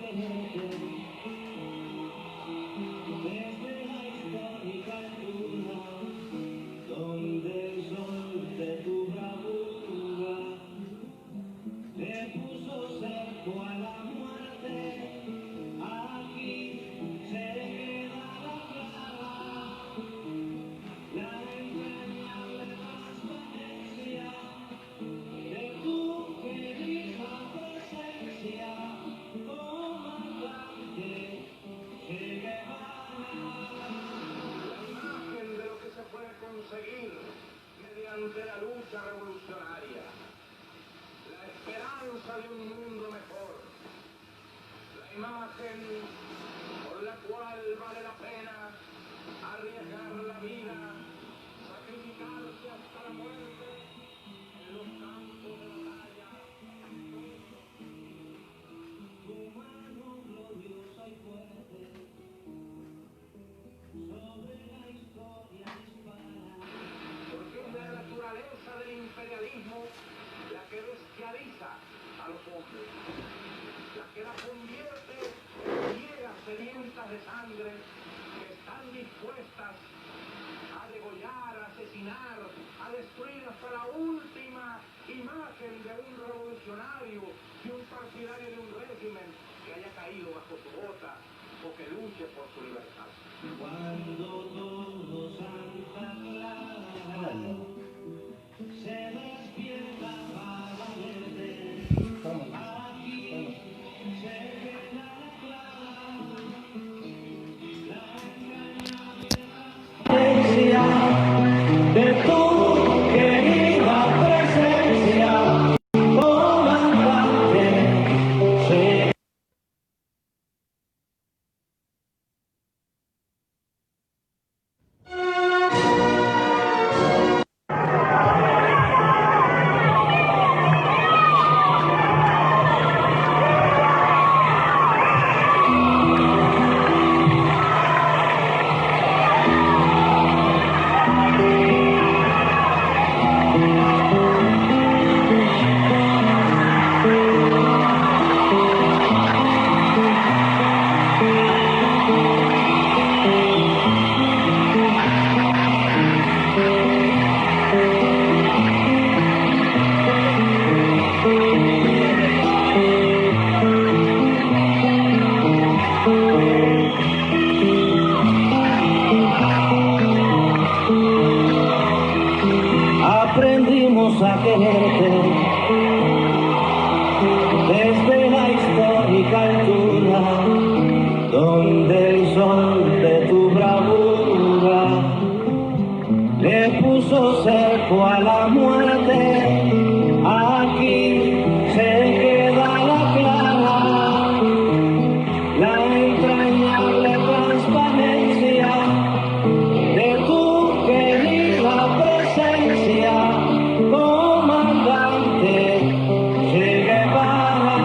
conseguir mediante la lucha revolucionaria la esperanza de un mundo mejor, la imagen por la cual vale la pena arriesgar la vida, sacrificarse hasta la muerte en los campos de batalla. Tu mano gloriosa y fuerte sobre la historia dispara, porque es la naturaleza del imperialismo la que bestializa a los hombres, la que la convierte en fieras sedientas de sangre que están dispuestas a degollar, a asesinar, a destruir hasta la última imagen de un revolucionario, de un partidario de un régimen que haya caído bajo su bota o que luche por su libertad. Cuando todo Santa Clara se despierta para verte, aquí se queda la clara, la entrañable transparencia de tu querida presencia, comandante. Aprendimos a quererte desde la histórica altura, donde el sol de tu bravura le puso cerco a la muerte. Aquí se queda la clara, la entrañable transparencia de tu querida presencia, comandante Che Guevara.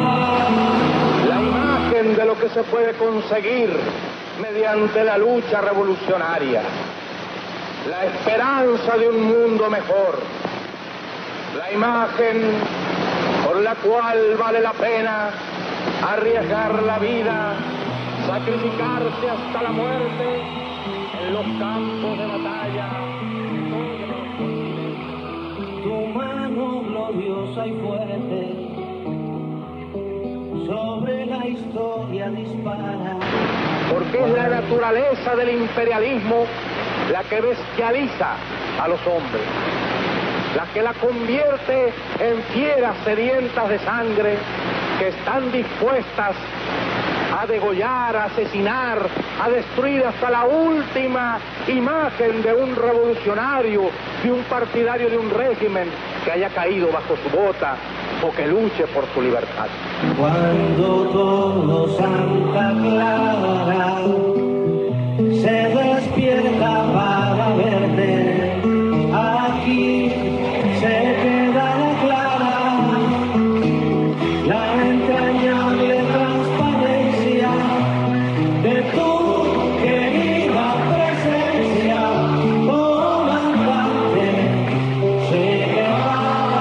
La imagen de lo que se puede conseguir mediante la lucha revolucionaria, la esperanza de un mundo mejor, la imagen por la cual vale la pena arriesgar la vida, sacrificarse hasta la muerte en los campos de batalla. Tu mano gloriosa y fuerte sobre la historia dispara, porque es la naturaleza del imperialismo la que bestializa a los hombres, la que la convierte en fieras sedientas de sangre que están dispuestas a degollar, a asesinar, a destruir hasta la última imagen de un revolucionario, de un partidario de un régimen que haya caído bajo su bota o que luche por su libertad. Cuando todo Santa Clara se despierta para verte, aquí se queda la clara, la entrañable transparencia de tu querida presencia, comandante Che Guevara.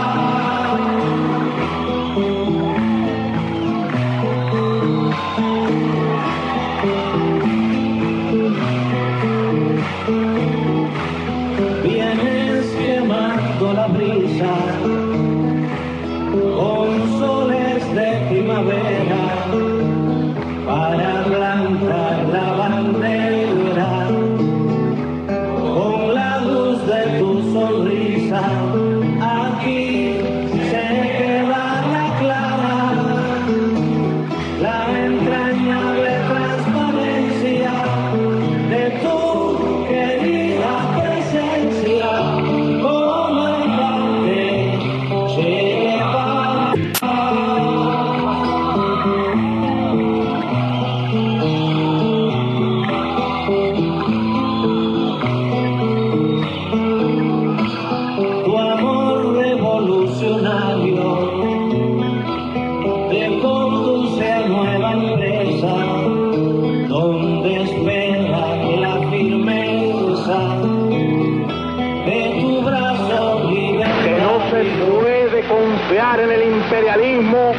imperialismo,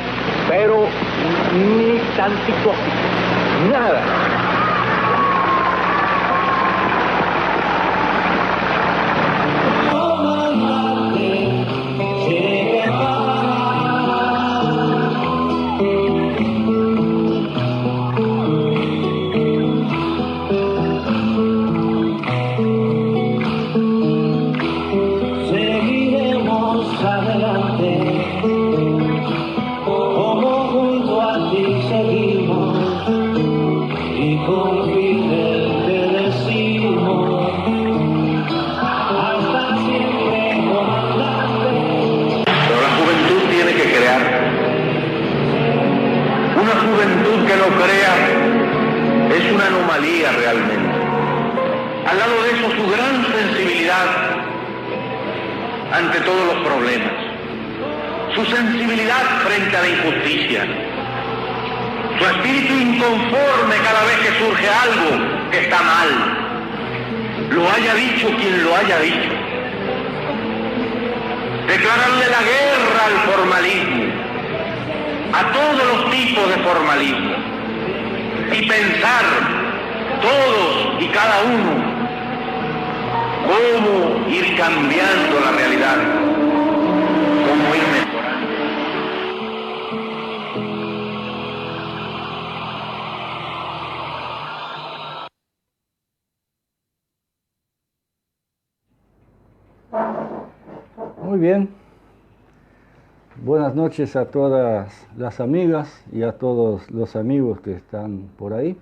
pero ni tantito así, nada. Realmente. Al lado de eso, su gran sensibilidad ante todos los problemas, su sensibilidad frente a la injusticia, su espíritu inconforme cada vez que surge algo que está mal, lo haya dicho quien lo haya dicho. Declararle la guerra al formalismo, a todos los tipos de formalismo, y pensar todos y cada uno cómo ir cambiando la realidad, cómo ir mejorando. Muy bien. Buenas noches a todas las amigas y a todos los amigos que están por ahí.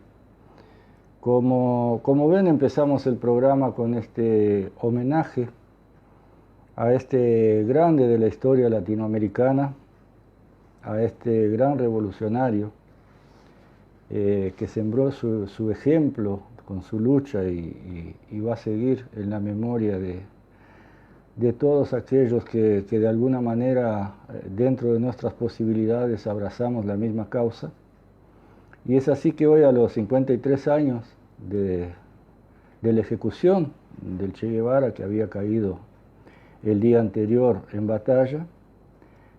Como ven, empezamos el programa con este homenaje a este grande de la historia latinoamericana, a este gran revolucionario que sembró su ejemplo con su lucha y va a seguir en la memoria de todos aquellos que de alguna manera dentro de nuestras posibilidades abrazamos la misma causa. Y es así que hoy, a los 53 años de la ejecución del Che Guevara, que había caído el día anterior en batalla,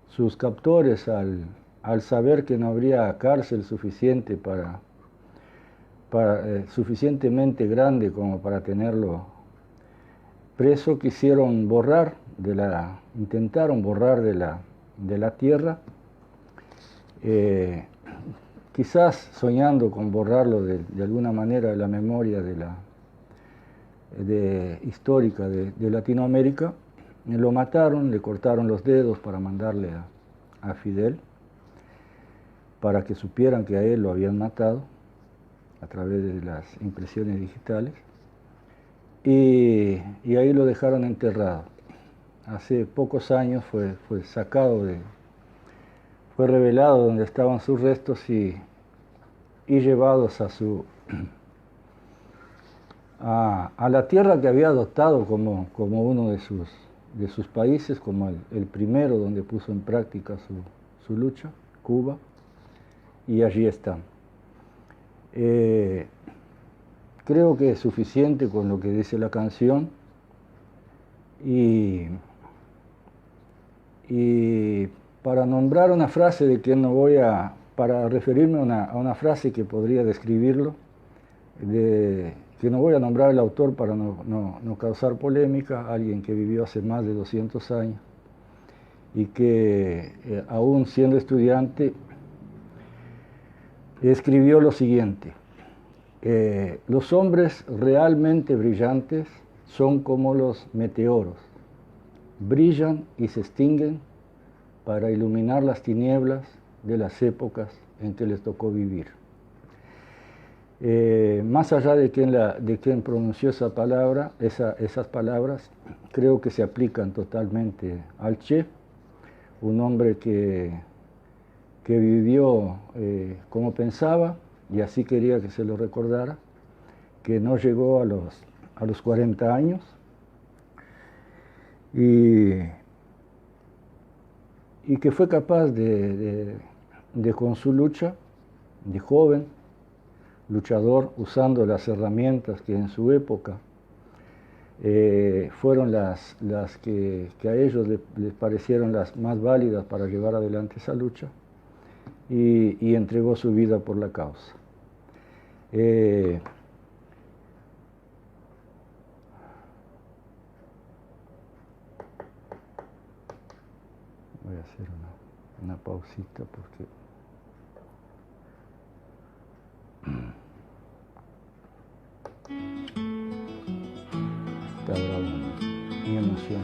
sus captores, al saber que no habría cárcel suficiente suficientemente grande como para tenerlo preso, intentaron borrar de la tierra, quizás soñando con borrarlo de alguna manera de la memoria histórica de Latinoamérica. Lo mataron, le cortaron los dedos para mandarle a Fidel, para que supieran que a él lo habían matado a través de las impresiones digitales, y ahí lo dejaron enterrado. Hace pocos años fue revelado dónde estaban sus restos y llevados a la tierra que había adoptado como uno de sus países, como el primero donde puso en práctica su lucha, Cuba, y allí están. Creo que es suficiente con lo que dice la canción, y para nombrar una frase de quien para referirme a una frase que podría describirlo, que no voy a nombrar el autor para no causar polémica, alguien que vivió hace más de 200 años y que aún siendo estudiante escribió lo siguiente: los hombres realmente brillantes son como los meteoros, brillan y se extinguen para iluminar las tinieblas de las épocas en que les tocó vivir. Más allá de quién pronunció esas palabras, creo que se aplican totalmente al Che, un hombre que vivió como pensaba, y así quería que se lo recordara, que no llegó a los 40 años, y que fue capaz de con su lucha, de joven, luchador, usando las herramientas que en su época fueron las que a ellos les parecieron las más válidas para llevar adelante esa lucha, y entregó su vida por la causa. Voy a hacer una pausita porque está bravo mi emoción.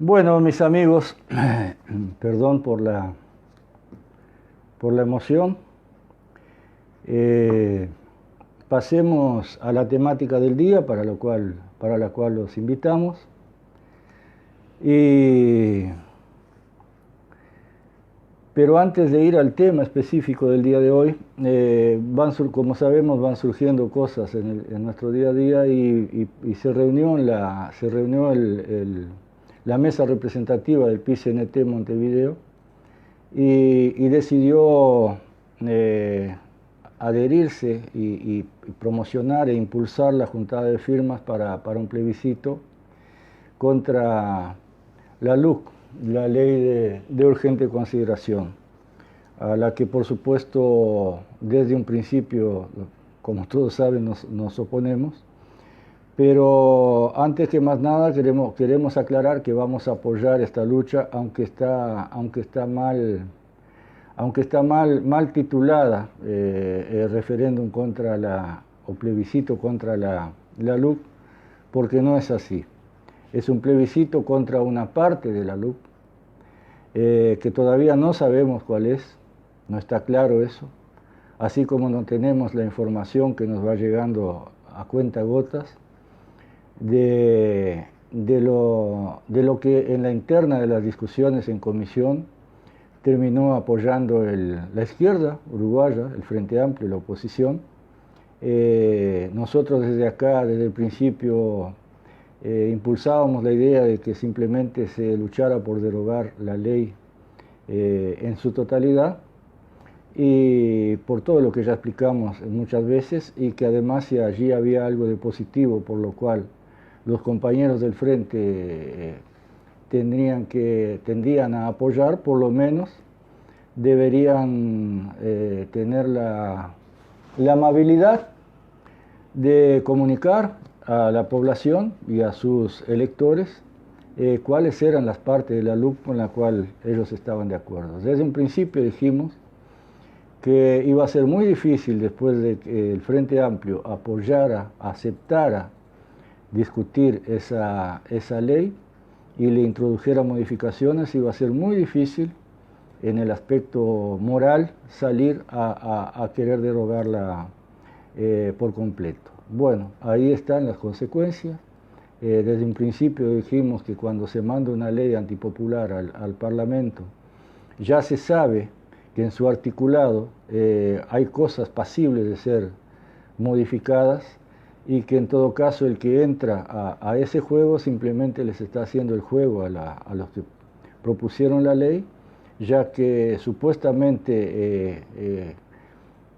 Bueno, mis amigos, perdón por la emoción. Pasemos a la temática del día para la cual los invitamos. Pero antes de ir al tema específico del día de hoy, como sabemos, van surgiendo cosas en nuestro día a día, y se reunió la mesa representativa del PCNT Montevideo y decidió adherirse y promocionar e impulsar la juntada de firmas para un plebiscito contra la LUC, la Ley de Urgente Consideración, a la que por supuesto desde un principio, como todos saben, nos oponemos. Pero antes que más nada queremos aclarar que vamos a apoyar esta lucha, aunque está mal titulada, referéndum contra o plebiscito contra la LUC, porque no es así. Es un plebiscito contra una parte de la LUC, que todavía no sabemos cuál es, no está claro eso, así como no tenemos la información que nos va llegando a cuentagotas de lo que en la interna de las discusiones en comisión terminó apoyando la izquierda uruguaya, el Frente Amplio, la oposición. Nosotros desde acá, desde el principio, impulsábamos la idea de que simplemente se luchara por derogar la ley en su totalidad, y por todo lo que ya explicamos muchas veces, y que además si allí había algo de positivo, por lo cual los compañeros del Frente tendrían a apoyar, por lo menos deberían tener la amabilidad de comunicar a la población y a sus electores cuáles eran las partes de la LUC con la cual ellos estaban de acuerdo. Desde un principio dijimos que iba a ser muy difícil, después de que el Frente Amplio aceptara discutir esa ley y le introdujera modificaciones, iba a ser muy difícil en el aspecto moral salir a querer derogarla por completo. Bueno, ahí están las consecuencias. Desde un principio dijimos que cuando se manda una ley antipopular al Parlamento, ya se sabe que en su articulado hay cosas pasibles de ser modificadas, y que en todo caso el que entra a ese juego simplemente les está haciendo el juego a los que propusieron la ley, ya que supuestamente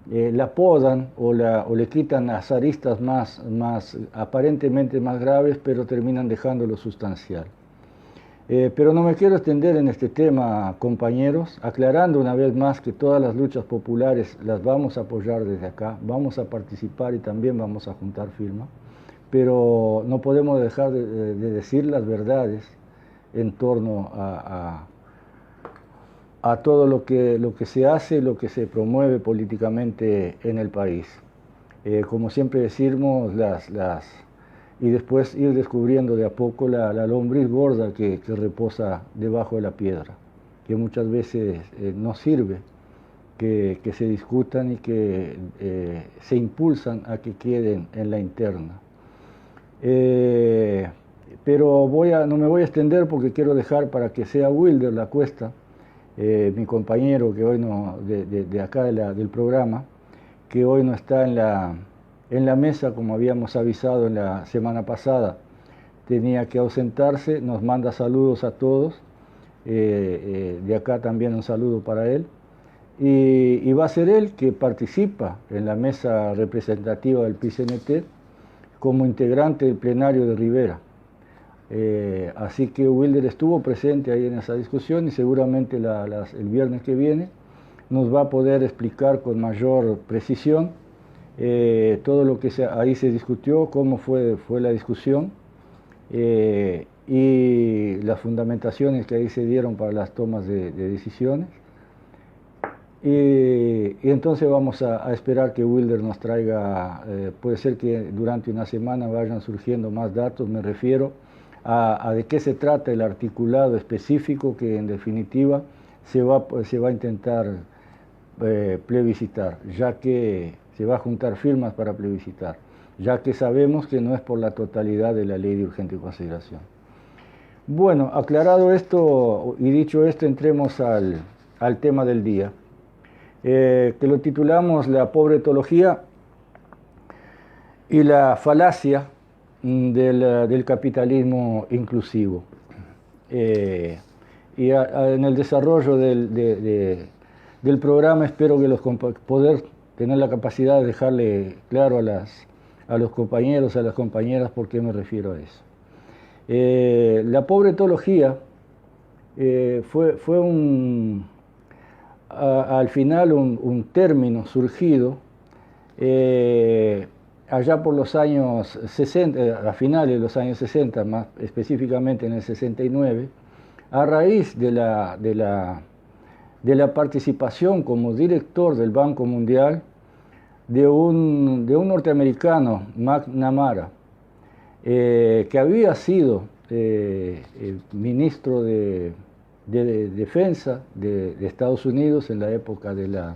la podan o le quitan las aristas aparentemente más graves, pero terminan dejando lo sustancial. Pero no me quiero extender en este tema, compañeros, aclarando una vez más que todas las luchas populares las vamos a apoyar desde acá, vamos a participar y también vamos a juntar firmas, pero no podemos dejar de decir las verdades en torno a todo lo que se hace, lo que se promueve políticamente en el país. Como siempre decimos, y después ir descubriendo de a poco la lombriz gorda que reposa debajo de la piedra, que muchas veces no sirve que se discutan y que se impulsan a que queden en la interna. Pero no me voy a extender porque quiero dejar para que sea Wilder Lacuesta, mi compañero que hoy no, de acá del programa, que hoy no está en en la mesa, como habíamos avisado en la semana pasada, tenía que ausentarse, nos manda saludos a todos, de acá también un saludo para él, y va a ser él que participa en la mesa representativa del PCNT como integrante del plenario de Rivera. Así que Wilder estuvo presente ahí en esa discusión y seguramente el viernes que viene nos va a poder explicar con mayor precisión todo lo que ahí se discutió, cómo fue la discusión y las fundamentaciones que ahí se dieron para las tomas de decisiones. Y entonces vamos a esperar que Wilder nos traiga, puede ser que durante una semana vayan surgiendo más datos, me refiero a de qué se trata el articulado específico que en definitiva se va a intentar plebiscitar, ya que se va a juntar firmas para plebiscitar, ya que sabemos que no es por la totalidad de la ley de urgente consideración. Bueno, aclarado esto y dicho esto, entremos al tema del día, que lo titulamos La pobre etología y la falacia del capitalismo inclusivo. Y en el desarrollo del programa espero que poder tener la capacidad de dejarle claro a los compañeros, a las compañeras, por qué me refiero a eso. La pobre etología fue al final un término surgido allá por los años 60, a finales de los años 60, más específicamente en el 69, a raíz de la participación como director del Banco Mundial de un norteamericano, McNamara, que había sido ministro de Defensa de Estados Unidos en la época de la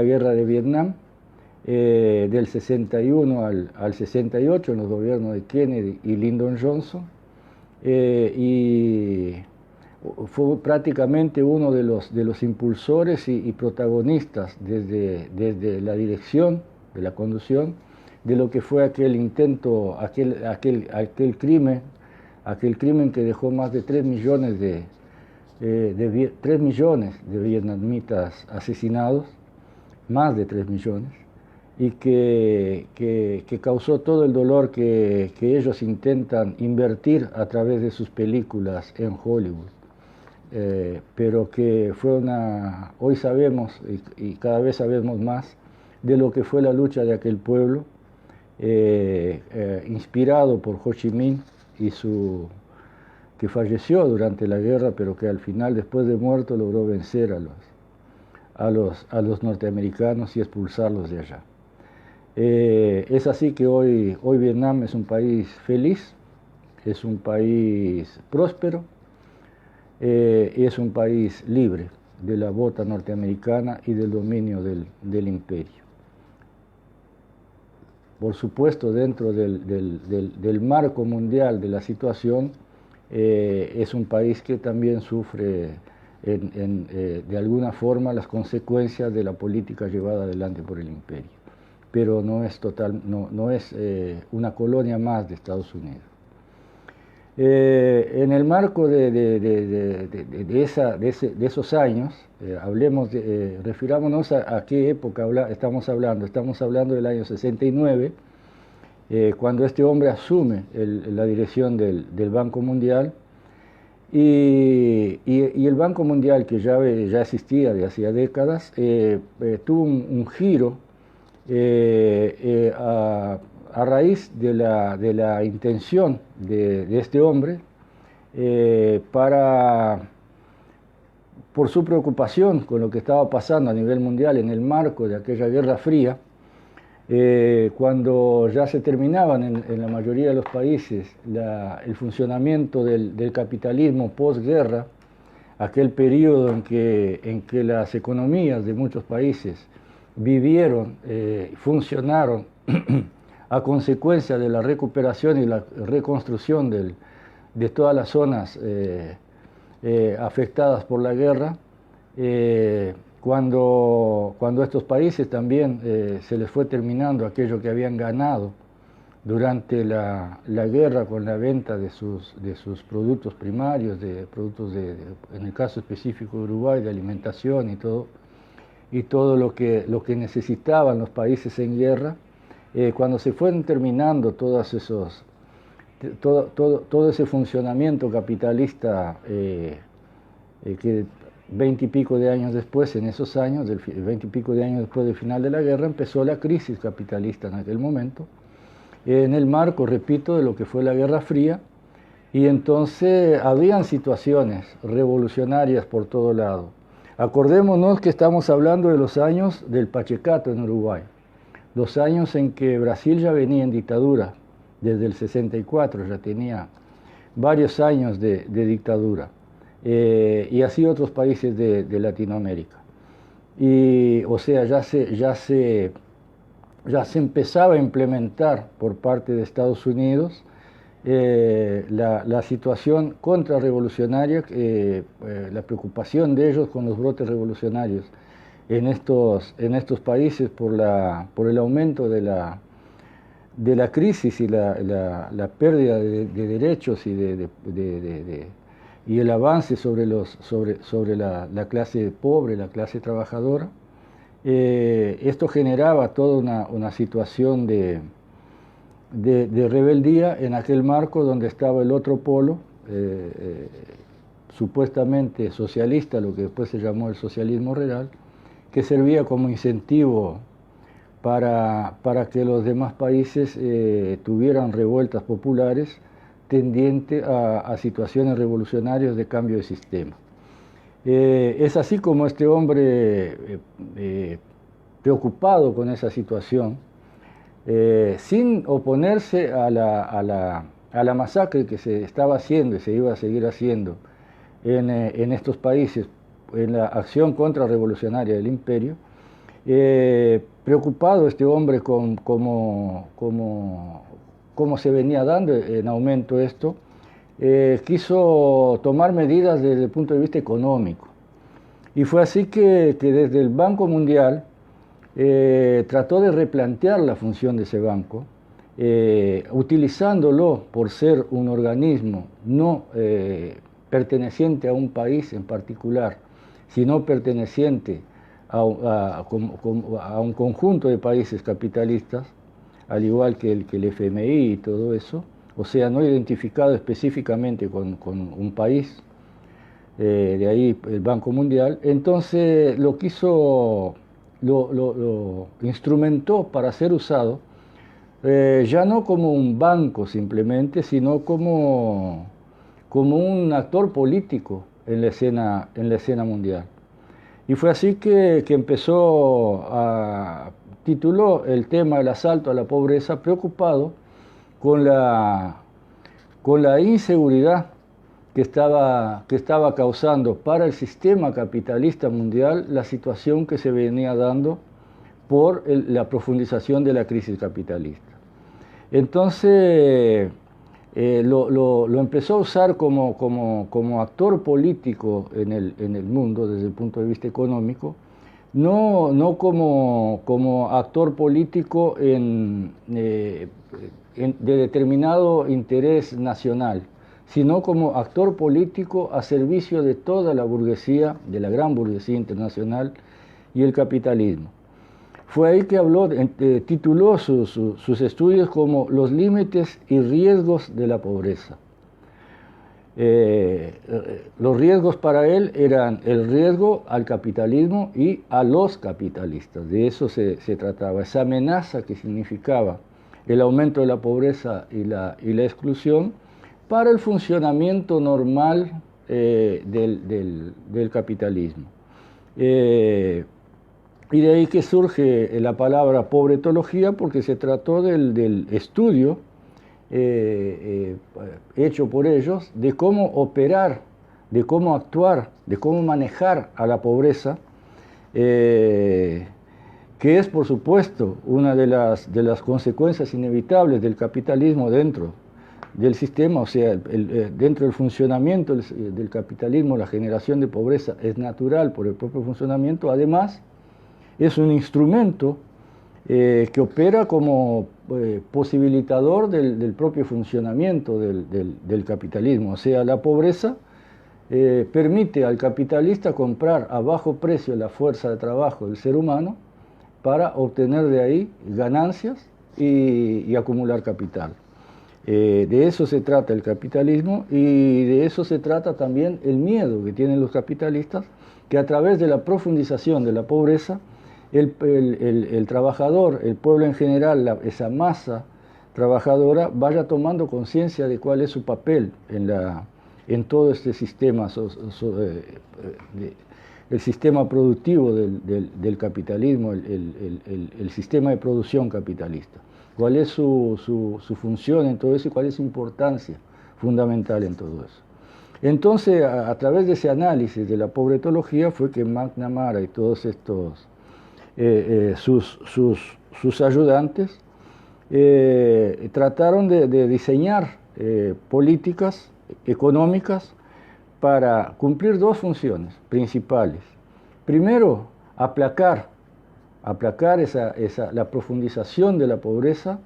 Guerra de Vietnam, del 61 al 68, en los gobiernos de Kennedy y Lyndon Johnson, y fue prácticamente uno de los impulsores y protagonistas desde la dirección de la conducción de lo que fue aquel intento, aquel crimen que dejó más de 3 millones de vietnamitas asesinados, más de 3 millones, y que causó todo el dolor que ellos intentan invertir a través de sus películas en Hollywood. Pero que fue hoy sabemos y cada vez sabemos más de lo que fue la lucha de aquel pueblo, inspirado por Ho Chi Minh que falleció durante la guerra, pero que al final, después de muerto, logró vencer a los norteamericanos y expulsarlos de allá. Es así que hoy Vietnam es un país feliz, es un país próspero, y es un país libre de la bota norteamericana y del dominio del imperio. Por supuesto, dentro del marco mundial de la situación, es un país que también sufre de alguna forma las consecuencias de la política llevada adelante por el imperio, pero no es una colonia más de Estados Unidos. En el marco de esos años, refirámonos a qué época estamos hablando. Estamos hablando del año 69, cuando este hombre asume la dirección del Banco Mundial, y el Banco Mundial, que ya existía de hacía décadas, tuvo un giro a raíz de la intención de este hombre por su preocupación con lo que estaba pasando a nivel mundial en el marco de aquella Guerra Fría, cuando ya se terminaban en la mayoría de los países el funcionamiento del capitalismo posguerra, aquel periodo en que las economías de muchos países vivieron, funcionaron a consecuencia de la recuperación y la reconstrucción de todas las zonas afectadas por la guerra, cuando estos países también se les fue terminando aquello que habían ganado durante la guerra con la venta de sus productos primarios, de productos en el caso específico de Uruguay, de alimentación y todo lo que necesitaban los países en guerra, cuando se fueron terminando todo ese funcionamiento capitalista que 20 y pico de años después, en esos años, 20 y pico de años después del final de la guerra, empezó la crisis capitalista en aquel momento, en el marco, repito, de lo que fue la Guerra Fría, y entonces habían situaciones revolucionarias por todo lado. Acordémonos que estamos hablando de los años del Pachecato en Uruguay, los años en que Brasil ya venía en dictadura, desde el 64 ya tenía varios años de dictadura, y así otros países de Latinoamérica. Y, o sea, ya se empezaba a implementar por parte de Estados Unidos la situación contrarrevolucionaria, la preocupación de ellos con los brotes revolucionarios en estos países por el aumento de la crisis y la pérdida de derechos y el avance sobre la clase pobre, la clase trabajadora. Esto generaba toda una situación de rebeldía en aquel marco donde estaba el otro polo, supuestamente socialista, lo que después se llamó el socialismo real, que servía como incentivo para que los demás países tuvieran revueltas populares tendientes a situaciones revolucionarias de cambio de sistema. Es así como este hombre, preocupado con esa situación, sin oponerse a la masacre que se estaba haciendo y se iba a seguir haciendo en estos países, en la acción contrarrevolucionaria del imperio, preocupado este hombre con cómo se venía dando en aumento esto, quiso tomar medidas desde el punto de vista económico. Y fue así que desde el Banco Mundial trató de replantear la función de ese banco, utilizándolo por ser un organismo no perteneciente a un país en particular, sino perteneciente a un conjunto de países capitalistas, al igual que el FMI y todo eso, o sea, no identificado específicamente con un país, de ahí el Banco Mundial. Entonces lo instrumentó para ser usado, ya no como un banco simplemente, sino como un actor político en la escena mundial. Y fue así que tituló el tema del asalto a la pobreza, preocupado con la inseguridad que estaba causando para el sistema capitalista mundial la situación que se venía dando por la profundización de la crisis capitalista. Entonces lo empezó a usar como actor político en el mundo desde el punto de vista económico, no como actor político de determinado interés nacional, sino como actor político a servicio de toda la burguesía, de la gran burguesía internacional y el capitalismo. Fue ahí que tituló sus estudios como Los límites y riesgos de la pobreza. Los riesgos para él eran el riesgo al capitalismo y a los capitalistas, de eso se trataba, esa amenaza que significaba el aumento de la pobreza y la exclusión para el funcionamiento normal del capitalismo. Y de ahí que surge la palabra pobretología, porque se trató del estudio hecho por ellos de cómo operar, de cómo actuar, de cómo manejar a la pobreza, que es por supuesto una de las consecuencias inevitables del capitalismo dentro del sistema, o sea, dentro del funcionamiento del capitalismo, la generación de pobreza es natural por el propio funcionamiento. Además, es un instrumento que opera como posibilitador del propio funcionamiento del capitalismo. O sea, la pobreza permite al capitalista comprar a bajo precio la fuerza de trabajo del ser humano para obtener de ahí ganancias y acumular capital. De eso se trata el capitalismo, y de eso se trata también el miedo que tienen los capitalistas, que a través de la profundización de la pobreza, el trabajador, el pueblo en general, esa masa trabajadora, vaya tomando conciencia de cuál es su papel en todo este sistema, el sistema productivo del capitalismo, el sistema de producción capitalista. Cuál es su función en todo eso y cuál es su importancia fundamental en todo eso. Entonces, a través de ese análisis de la pobretología fue que McNamara y todos estos sus ayudantes trataron de diseñar políticas económicas para cumplir dos funciones principales. Primero, aplacar la profundización de la pobreza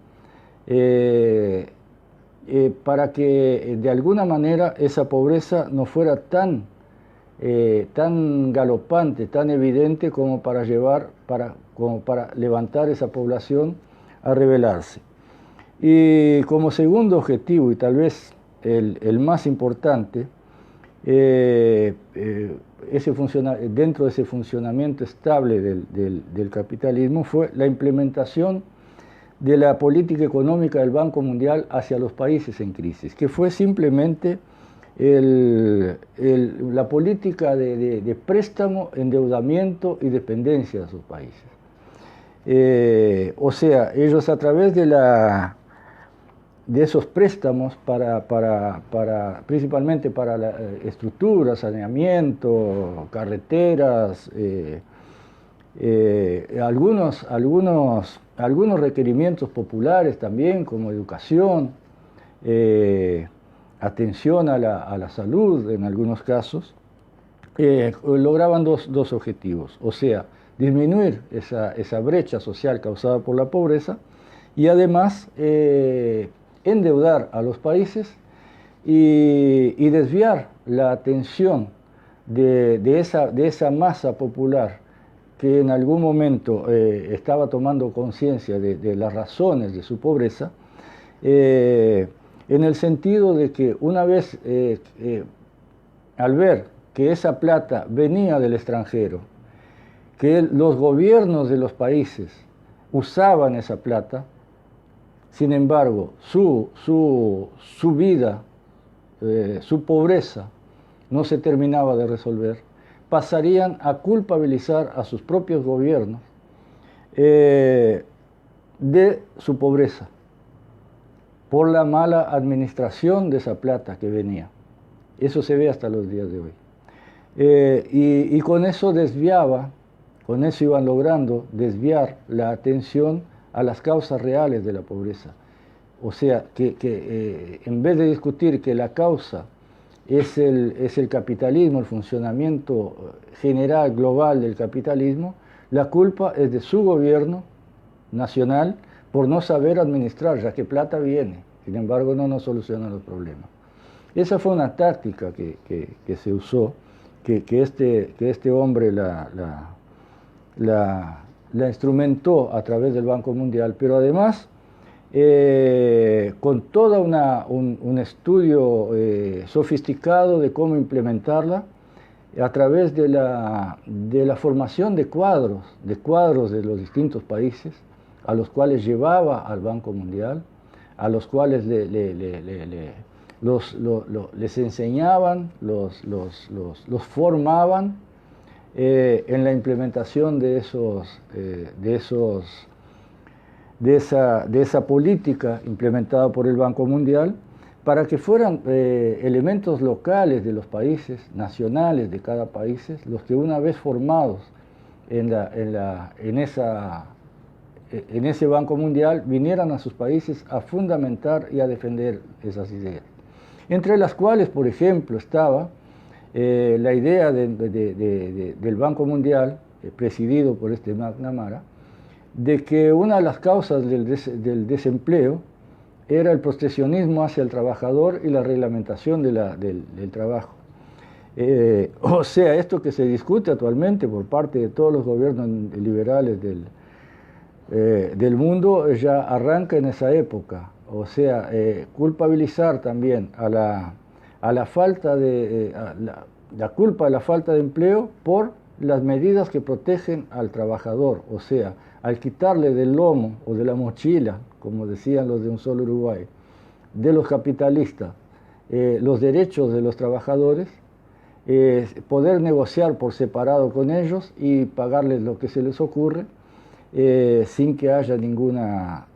para que de alguna manera esa pobreza no fuera tan galopante, tan evidente como para levantar esa población a rebelarse. Y como segundo objetivo, y tal vez el más importante, dentro de ese funcionamiento estable del capitalismo, fue la implementación de la política económica del Banco Mundial hacia los países en crisis, que fue simplemente la política de préstamo, endeudamiento y dependencia de sus países. O sea, ellos a través de esos préstamos principalmente para la estructura, saneamiento, carreteras, algunos requerimientos populares también, como educación, atención a la salud en algunos casos, lograban dos objetivos, o sea, disminuir esa brecha social causada por la pobreza y además endeudar a los países y desviar la atención de esa masa popular que en algún momento estaba tomando conciencia de las razones de su pobreza, en el sentido de que una vez, al ver que esa plata venía del extranjero, que los gobiernos de los países usaban esa plata, sin embargo, su vida, su pobreza no se terminaba de resolver, pasarían a culpabilizar a sus propios gobiernos de su pobreza, por la mala administración de esa plata que venía. Eso se ve hasta los días de hoy. Y con eso iban logrando desviar la atención a las causas reales de la pobreza. O sea, que en vez de discutir que la causa es el capitalismo, el funcionamiento general, global del capitalismo, la culpa es de su gobierno nacional por no saber administrar, ya que plata viene, sin embargo no nos soluciona los problemas. Esa fue una táctica que se usó, que este hombre la instrumentó a través del Banco Mundial, pero además con todo un estudio sofisticado de cómo implementarla a través de la formación de cuadros de los distintos países, a los cuales llevaba al Banco Mundial, a los cuales les enseñaban, los formaban en la implementación de esa política implementada por el Banco Mundial, para que fueran elementos locales de los países, nacionales de cada país, los que una vez formados en en ese Banco Mundial vinieran a sus países a fundamentar y a defender esas ideas. Entre las cuales, por ejemplo, estaba la idea del Banco Mundial, presidido por este McNamara, de que una de las causas del desempleo era el proteccionismo hacia el trabajador y la reglamentación del trabajo. O sea, esto que se discute actualmente por parte de todos los gobiernos liberales del mundo ya arranca en esa época. O sea, culpabilizar también a la falta la culpa de la falta de empleo por las medidas que protegen al trabajador. O sea, al quitarle del lomo o de la mochila, como decían los de Un Solo Uruguay, de los capitalistas, los derechos de los trabajadores, poder negociar por separado con ellos y pagarles lo que se les ocurre, sin que haya ninguna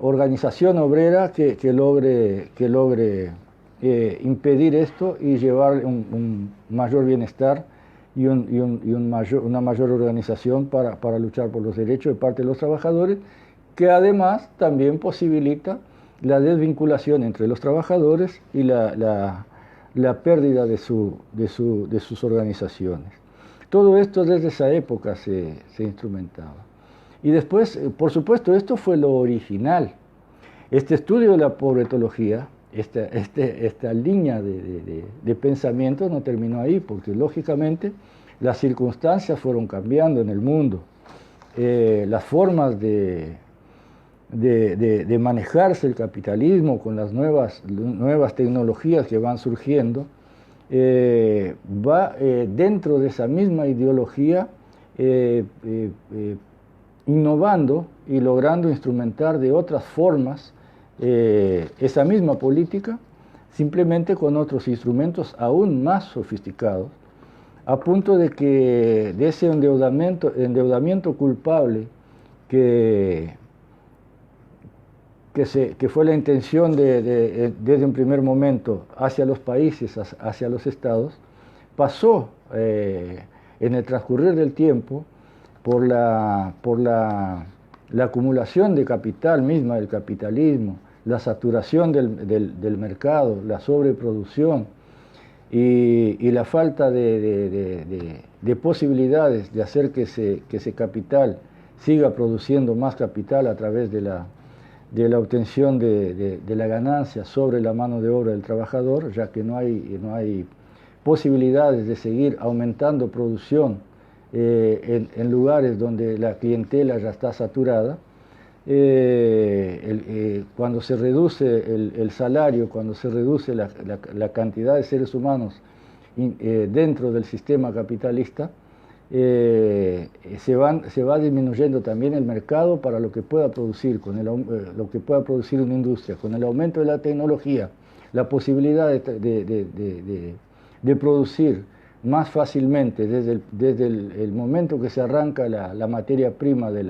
organización obrera que logre impedir esto y llevar un mayor bienestar y una mayor organización para luchar por los derechos de parte de los trabajadores, que además también posibilita la desvinculación entre los trabajadores y la pérdida de sus organizaciones. Todo esto desde esa época se instrumentaba. Y después, por supuesto, esto fue lo original. Este estudio de la pobretología, esta línea de pensamiento no terminó ahí, porque lógicamente las circunstancias fueron cambiando en el mundo. Las formas de manejarse el capitalismo con las nuevas tecnologías que van surgiendo, va dentro de esa misma ideología innovando y logrando instrumentar de otras formas esa misma política, simplemente con otros instrumentos aún más sofisticados, a punto de que de ese endeudamiento culpable que fue la intención desde un primer momento hacia los países, hacia los estados, pasó en el transcurrir del tiempo por la acumulación de capital misma del capitalismo, la saturación del mercado, la sobreproducción y la falta de posibilidades de hacer que ese capital siga produciendo más capital a través de la obtención de la ganancia sobre la mano de obra del trabajador, ya que no hay posibilidades de seguir aumentando producción en lugares donde la clientela ya está saturada. Cuando se reduce el salario, cuando se reduce la cantidad de seres humanos dentro del sistema capitalista, se va disminuyendo también el mercado para lo que pueda producir, lo que pueda producir una industria. Con el aumento de la tecnología, la posibilidad de producir más fácilmente desde el momento que se arranca la materia prima de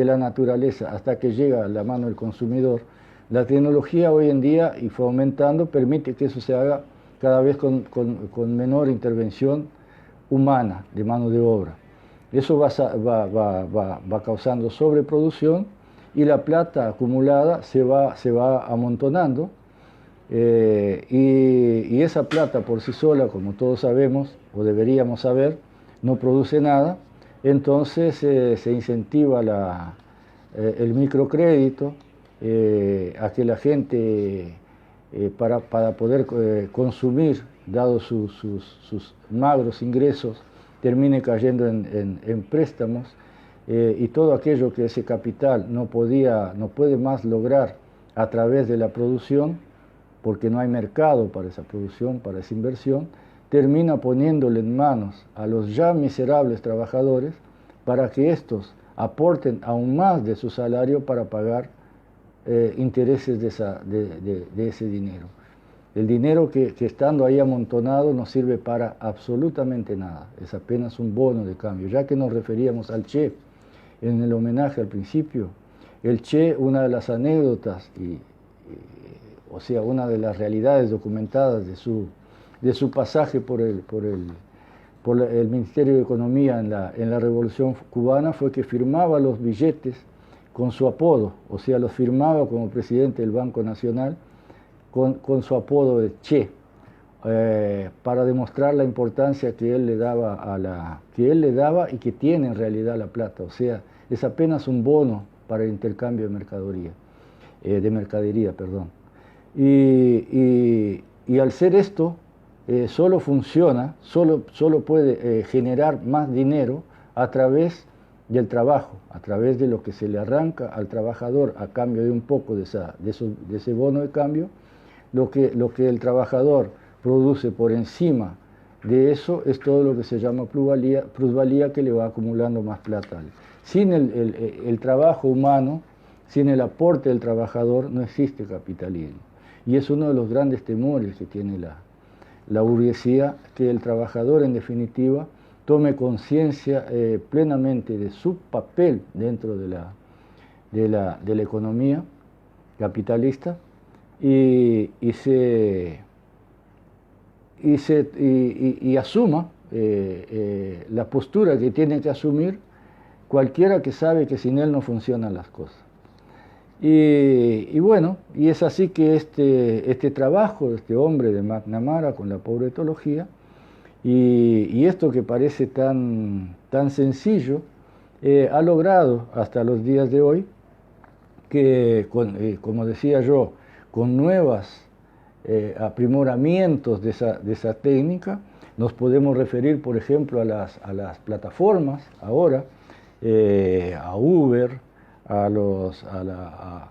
la naturaleza hasta que llega a la mano del consumidor, la tecnología hoy en día, y fue aumentando, permite que eso se haga cada vez con menor intervención humana de mano de obra. Eso va causando sobreproducción y la plata acumulada se va amontonando, y esa plata por sí sola, como todos sabemos o deberíamos saber, no produce nada. Entonces se incentiva el microcrédito a que la gente para poder consumir, dado sus magros ingresos, termine cayendo en préstamos, y todo aquello que ese capital no puede más lograr a través de la producción, porque no hay mercado para esa producción, para esa inversión, termina poniéndole en manos a los ya miserables trabajadores para que estos aporten aún más de su salario para pagar intereses de ese dinero. El dinero que estando ahí amontonado no sirve para absolutamente nada, es apenas un bono de cambio. Ya que nos referíamos al Che en el homenaje al principio, el Che, una de las anécdotas, o sea, una de las realidades documentadas de su pasaje por por el Ministerio de Economía en la Revolución Cubana fue que firmaba los billetes con su apodo, o sea, los firmaba como presidente del Banco Nacional con su apodo de Che, para demostrar la importancia que él le daba y que tiene en realidad la plata, o sea, es apenas un bono para el intercambio de mercadería. Y al ser esto, solo funciona, solo puede generar más dinero a través del trabajo, a través de lo que se le arranca al trabajador a cambio de un poco de ese bono de cambio. Lo que el trabajador produce por encima de eso es todo lo que se llama plusvalía que le va acumulando más plata. Sin el trabajo humano, sin el aporte del trabajador, no existe capitalismo. Y es uno de los grandes temores que tiene la burguesía, que el trabajador en definitiva tome conciencia plenamente de su papel dentro de la economía capitalista y asuma la postura que tiene que asumir cualquiera que sabe que sin él no funcionan las cosas. Y bueno, y es así que este trabajo de este hombre de McNamara con la pobretología y esto que parece tan sencillo, ha logrado hasta los días de hoy que, como decía yo, con nuevos aprimoramientos de esa técnica, nos podemos referir, por ejemplo, a las plataformas ahora, a Uber, a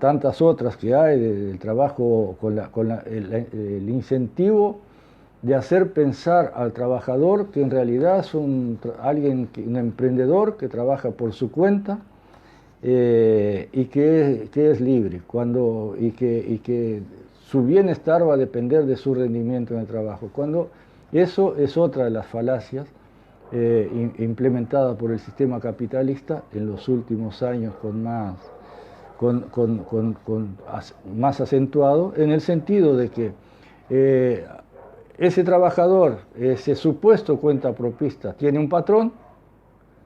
tantas otras que hay del trabajo con el incentivo de hacer pensar al trabajador que en realidad es un emprendedor que trabaja por su cuenta y que es libre y que su bienestar va a depender de su rendimiento en el trabajo. Cuando eso es otra de las falacias implementada por el sistema capitalista en los últimos años más acentuado, en el sentido de que ese trabajador, ese supuesto cuentapropista, tiene un patrón,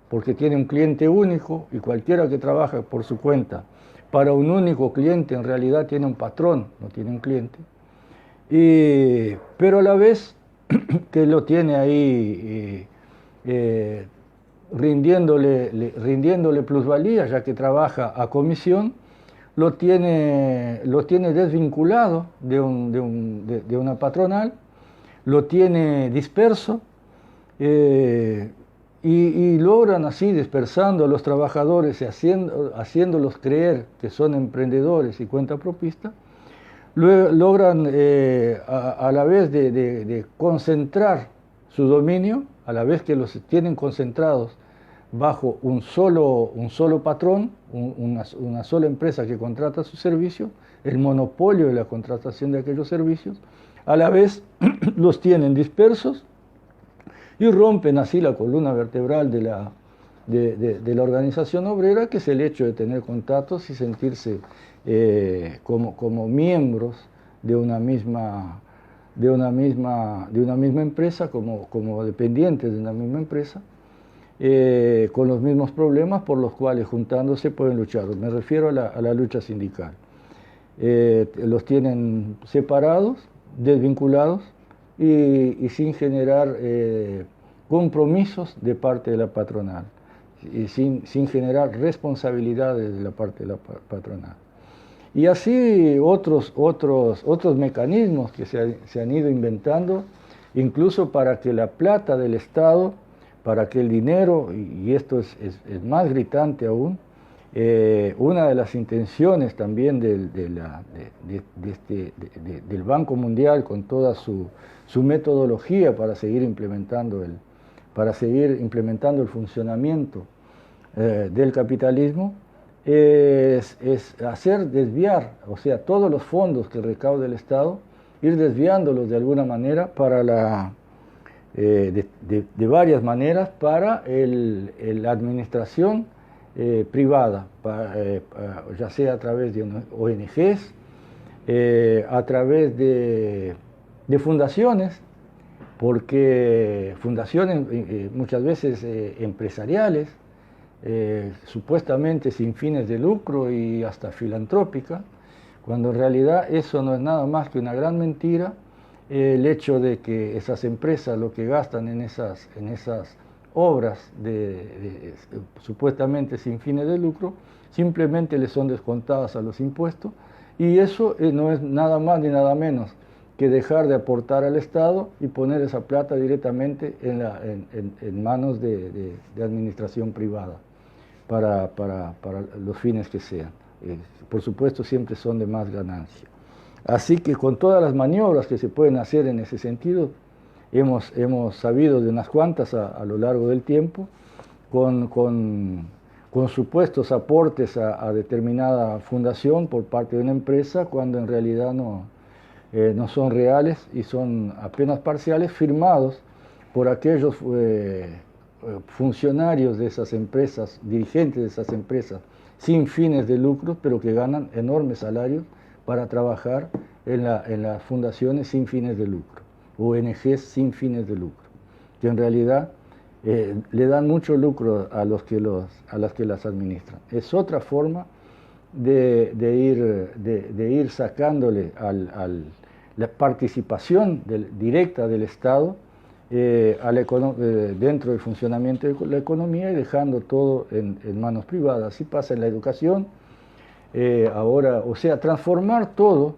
porque tiene un cliente único, y cualquiera que trabaja por su cuenta para un único cliente en realidad tiene un patrón, no tiene un cliente, pero a la vez que lo tiene ahí rindiéndole plusvalía, ya que trabaja a comisión, lo tiene desvinculado de una patronal, lo tiene disperso y logran así, dispersando a los trabajadores y haciéndolos creer que son emprendedores y cuentapropistas, logran a la vez de concentrar su dominio, a la vez que los tienen concentrados bajo un solo patrón, una sola empresa que contrata sus servicios, el monopolio de la contratación de aquellos servicios, a la vez los tienen dispersos y rompen así la columna vertebral de la organización obrera, que es el hecho de tener contactos y sentirse como miembros de una misma empresa, como dependientes de una misma empresa, con los mismos problemas por los cuales juntándose pueden luchar. Me refiero a la lucha sindical. Los tienen separados, desvinculados y sin generar compromisos de parte de la patronal y sin generar responsabilidades de la parte de la patronal. Y así otros mecanismos que se han ido inventando, incluso para que la plata del Estado, para que el dinero, y esto es más gritante aún, una de las intenciones también del Banco Mundial, con toda su metodología para seguir implementando el funcionamiento del capitalismo, es hacer desviar, o sea, todos los fondos que recaude el Estado, ir desviándolos de alguna manera para de varias maneras para la administración privada, ya sea a través de ONGs, a través de fundaciones porque fundaciones muchas veces empresariales, supuestamente sin fines de lucro y hasta filantrópicas, cuando en realidad eso no es nada más que una gran mentira. El hecho de que esas empresas lo que gastan en esas obras supuestamente sin fines de lucro, simplemente les son descontadas a los impuestos, y eso no es nada más ni nada menos que dejar de aportar al Estado y poner esa plata directamente en manos de administración privada para los fines que sean. Por supuesto siempre son de más ganancia. Así que con todas las maniobras que se pueden hacer en ese sentido, hemos sabido de unas cuantas a lo largo del tiempo, con supuestos aportes a determinada fundación por parte de una empresa, cuando en realidad no son reales y son apenas parciales, firmados por aquellos funcionarios de esas empresas, dirigentes de esas empresas, sin fines de lucro, pero que ganan enormes salarios para trabajar en las fundaciones sin fines de lucro, ONGs sin fines de lucro, que en realidad le dan mucho lucro a las que las administran. Es otra forma de ir sacándole la participación directa del Estado dentro del funcionamiento de la economía y dejando todo en manos privadas. Así pasa en la educación. Ahora, o sea, transformar todo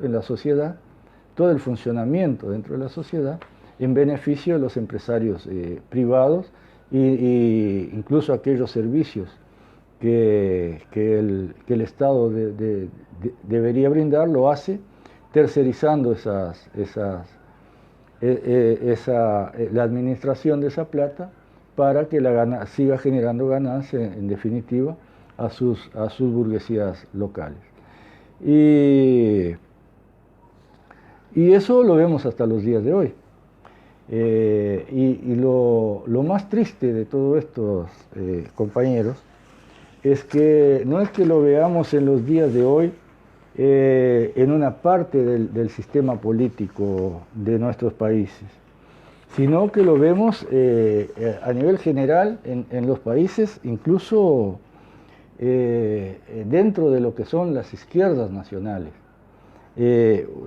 en la sociedad, todo el funcionamiento dentro de la sociedad, en beneficio de los empresarios privados e incluso aquellos servicios que el Estado debería brindar, lo hace tercerizando la administración de esa plata para que siga generando ganancia, en definitiva, a sus burguesías locales. Y eso lo vemos hasta los días de hoy. Y lo más triste de todos estos compañeros es que no es que lo veamos en los días de hoy en una parte del sistema político de nuestros países, sino que lo vemos a nivel general en los países, incluso dentro de lo que son las izquierdas nacionales.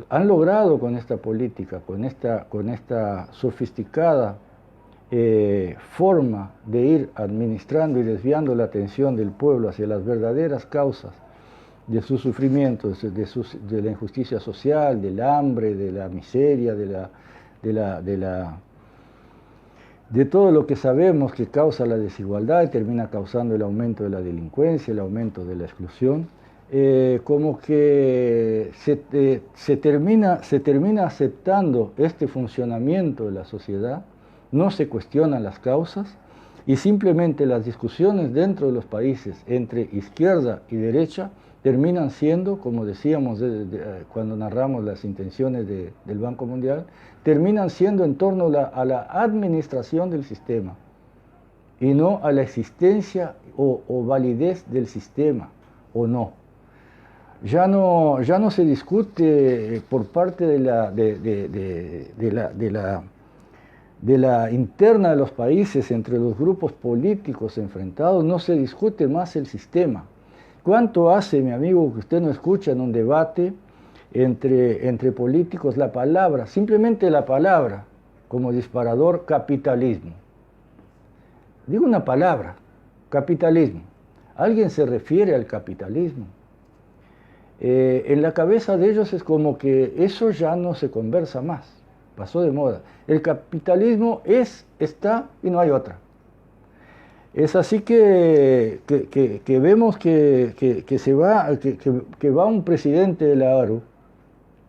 Han logrado con esta política, con esta sofisticada forma de ir administrando y desviando la atención del pueblo hacia las verdaderas causas de sus sufrimientos, de la injusticia social, del hambre, de la miseria, de todo lo que sabemos que causa la desigualdad y termina causando el aumento de la delincuencia, el aumento de la exclusión. Como que se termina aceptando este funcionamiento de la sociedad, no se cuestionan las causas y simplemente las discusiones dentro de los países entre izquierda y derecha terminan siendo, como decíamos cuando narramos las intenciones del Banco Mundial, terminan siendo en torno a la administración del sistema y no a la existencia o validez del sistema o no. Ya no se discute por parte de la interna de los países, entre los grupos políticos enfrentados, no se discute más el sistema. ¿Cuánto hace, mi amigo, que usted no escucha en un debate entre políticos la palabra, simplemente la palabra, como disparador, capitalismo? Digo una palabra, capitalismo. ¿Alguien se refiere al capitalismo? En la cabeza de ellos es como que eso ya no se conversa más, pasó de moda. El capitalismo está y no hay otra. Es así que vemos que va un presidente de la ARU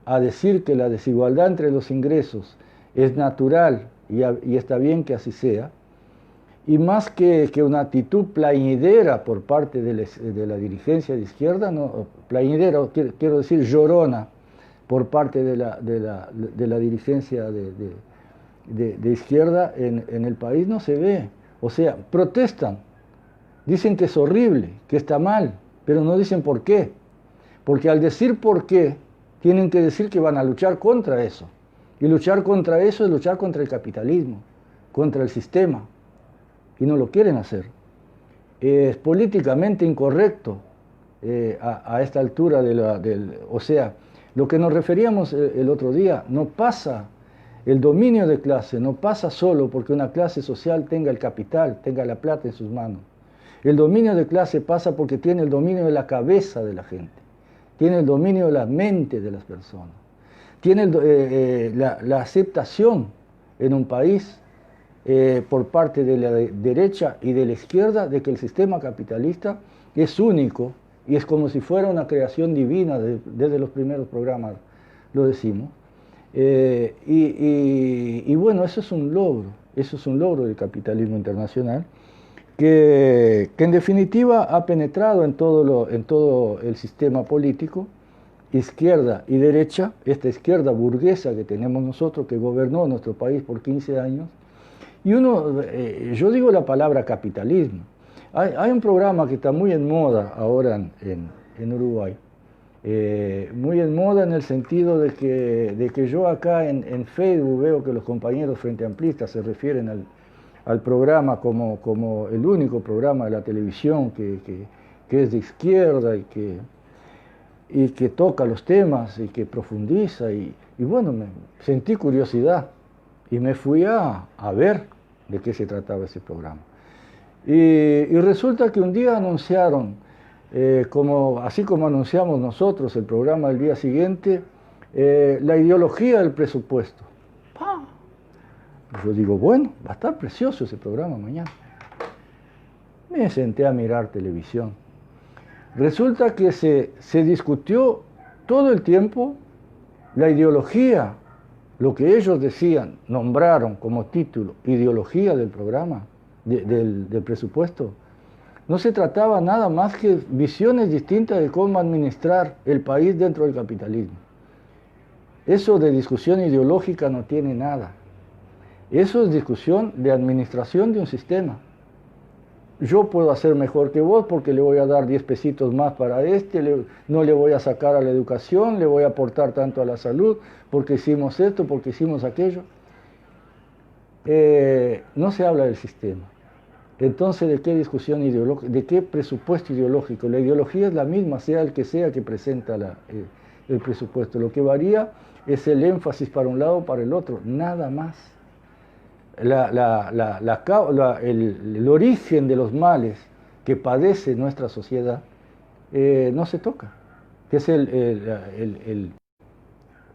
a decir que la desigualdad entre los ingresos es natural y está bien que así sea, y más que una actitud plañidera por parte de la dirigencia de izquierda, no, plañidera, quiero decir llorona, por parte de la dirigencia de izquierda en el país, no se ve. O sea, protestan, dicen que es horrible, que está mal, pero no dicen por qué. Porque al decir por qué, tienen que decir que van a luchar contra eso. Y luchar contra eso es luchar contra el capitalismo, contra el sistema. Y no lo quieren hacer. Es políticamente incorrecto a esta altura o sea, lo que nos referíamos el otro día, no pasa, el dominio de clase no pasa solo porque una clase social tenga el capital, tenga la plata en sus manos. El dominio de clase pasa porque tiene el dominio de la cabeza de la gente, tiene el dominio de la mente de las personas, tiene la aceptación en un país por parte de la derecha y de la izquierda de que el sistema capitalista es único y es como si fuera una creación divina, desde los primeros programas lo decimos. Y bueno, eso es un logro del capitalismo internacional que en definitiva ha penetrado en todo el sistema político, izquierda y derecha, esta izquierda burguesa que tenemos nosotros, que gobernó nuestro país por 15 años. Y yo digo la palabra capitalismo. Hay un programa que está muy en moda ahora en Uruguay, muy en moda en el sentido de que yo acá en Facebook veo que los compañeros frente amplistas se refieren al programa como el único programa de la televisión que es de izquierda y que toca los temas y que profundiza. Y bueno, me sentí curiosidad y me fui a ver de qué se trataba ese programa. Y resulta que un día anunciaron, así como anunciamos nosotros el programa del día siguiente, la ideología del presupuesto. ¡Pah! Yo digo, bueno, va a estar precioso ese programa mañana. Me senté a mirar televisión. Resulta que se discutió todo el tiempo la ideología, lo que ellos decían, nombraron como título, ideología del programa, del presupuesto. No se trataba nada más que visiones distintas de cómo administrar el país dentro del capitalismo. Eso de discusión ideológica no tiene nada. Eso es discusión de administración de un sistema. Yo puedo hacer mejor que vos porque le voy a dar 10 pesitos más para no le voy a sacar a la educación, le voy a aportar tanto a la salud, porque hicimos esto, porque hicimos aquello. No se habla del sistema. Entonces, ¿de qué discusión ideológica? ¿De qué presupuesto ideológico? La ideología es la misma, sea el que presenta el presupuesto. Lo que varía es el énfasis para un lado o para el otro, nada más. El origen de los males que padece nuestra sociedad no se toca, que es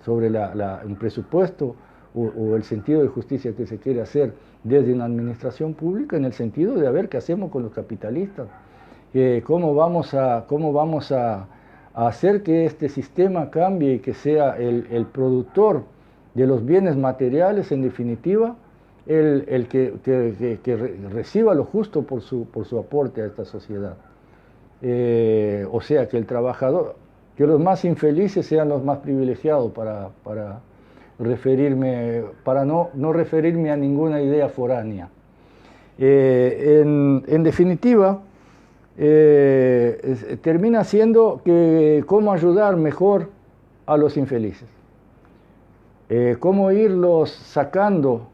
sobre un presupuesto o el sentido de justicia que se quiere hacer desde una administración pública, en el sentido de a ver qué hacemos con los capitalistas, cómo vamos a hacer que este sistema cambie y que sea el productor de los bienes materiales, en definitiva, el que reciba lo justo por su aporte a esta sociedad. O sea, que el trabajador, que los más infelices sean los más privilegiados para no referirme a ninguna idea foránea. En definitiva, termina siendo que cómo ayudar mejor a los infelices, cómo irlos sacando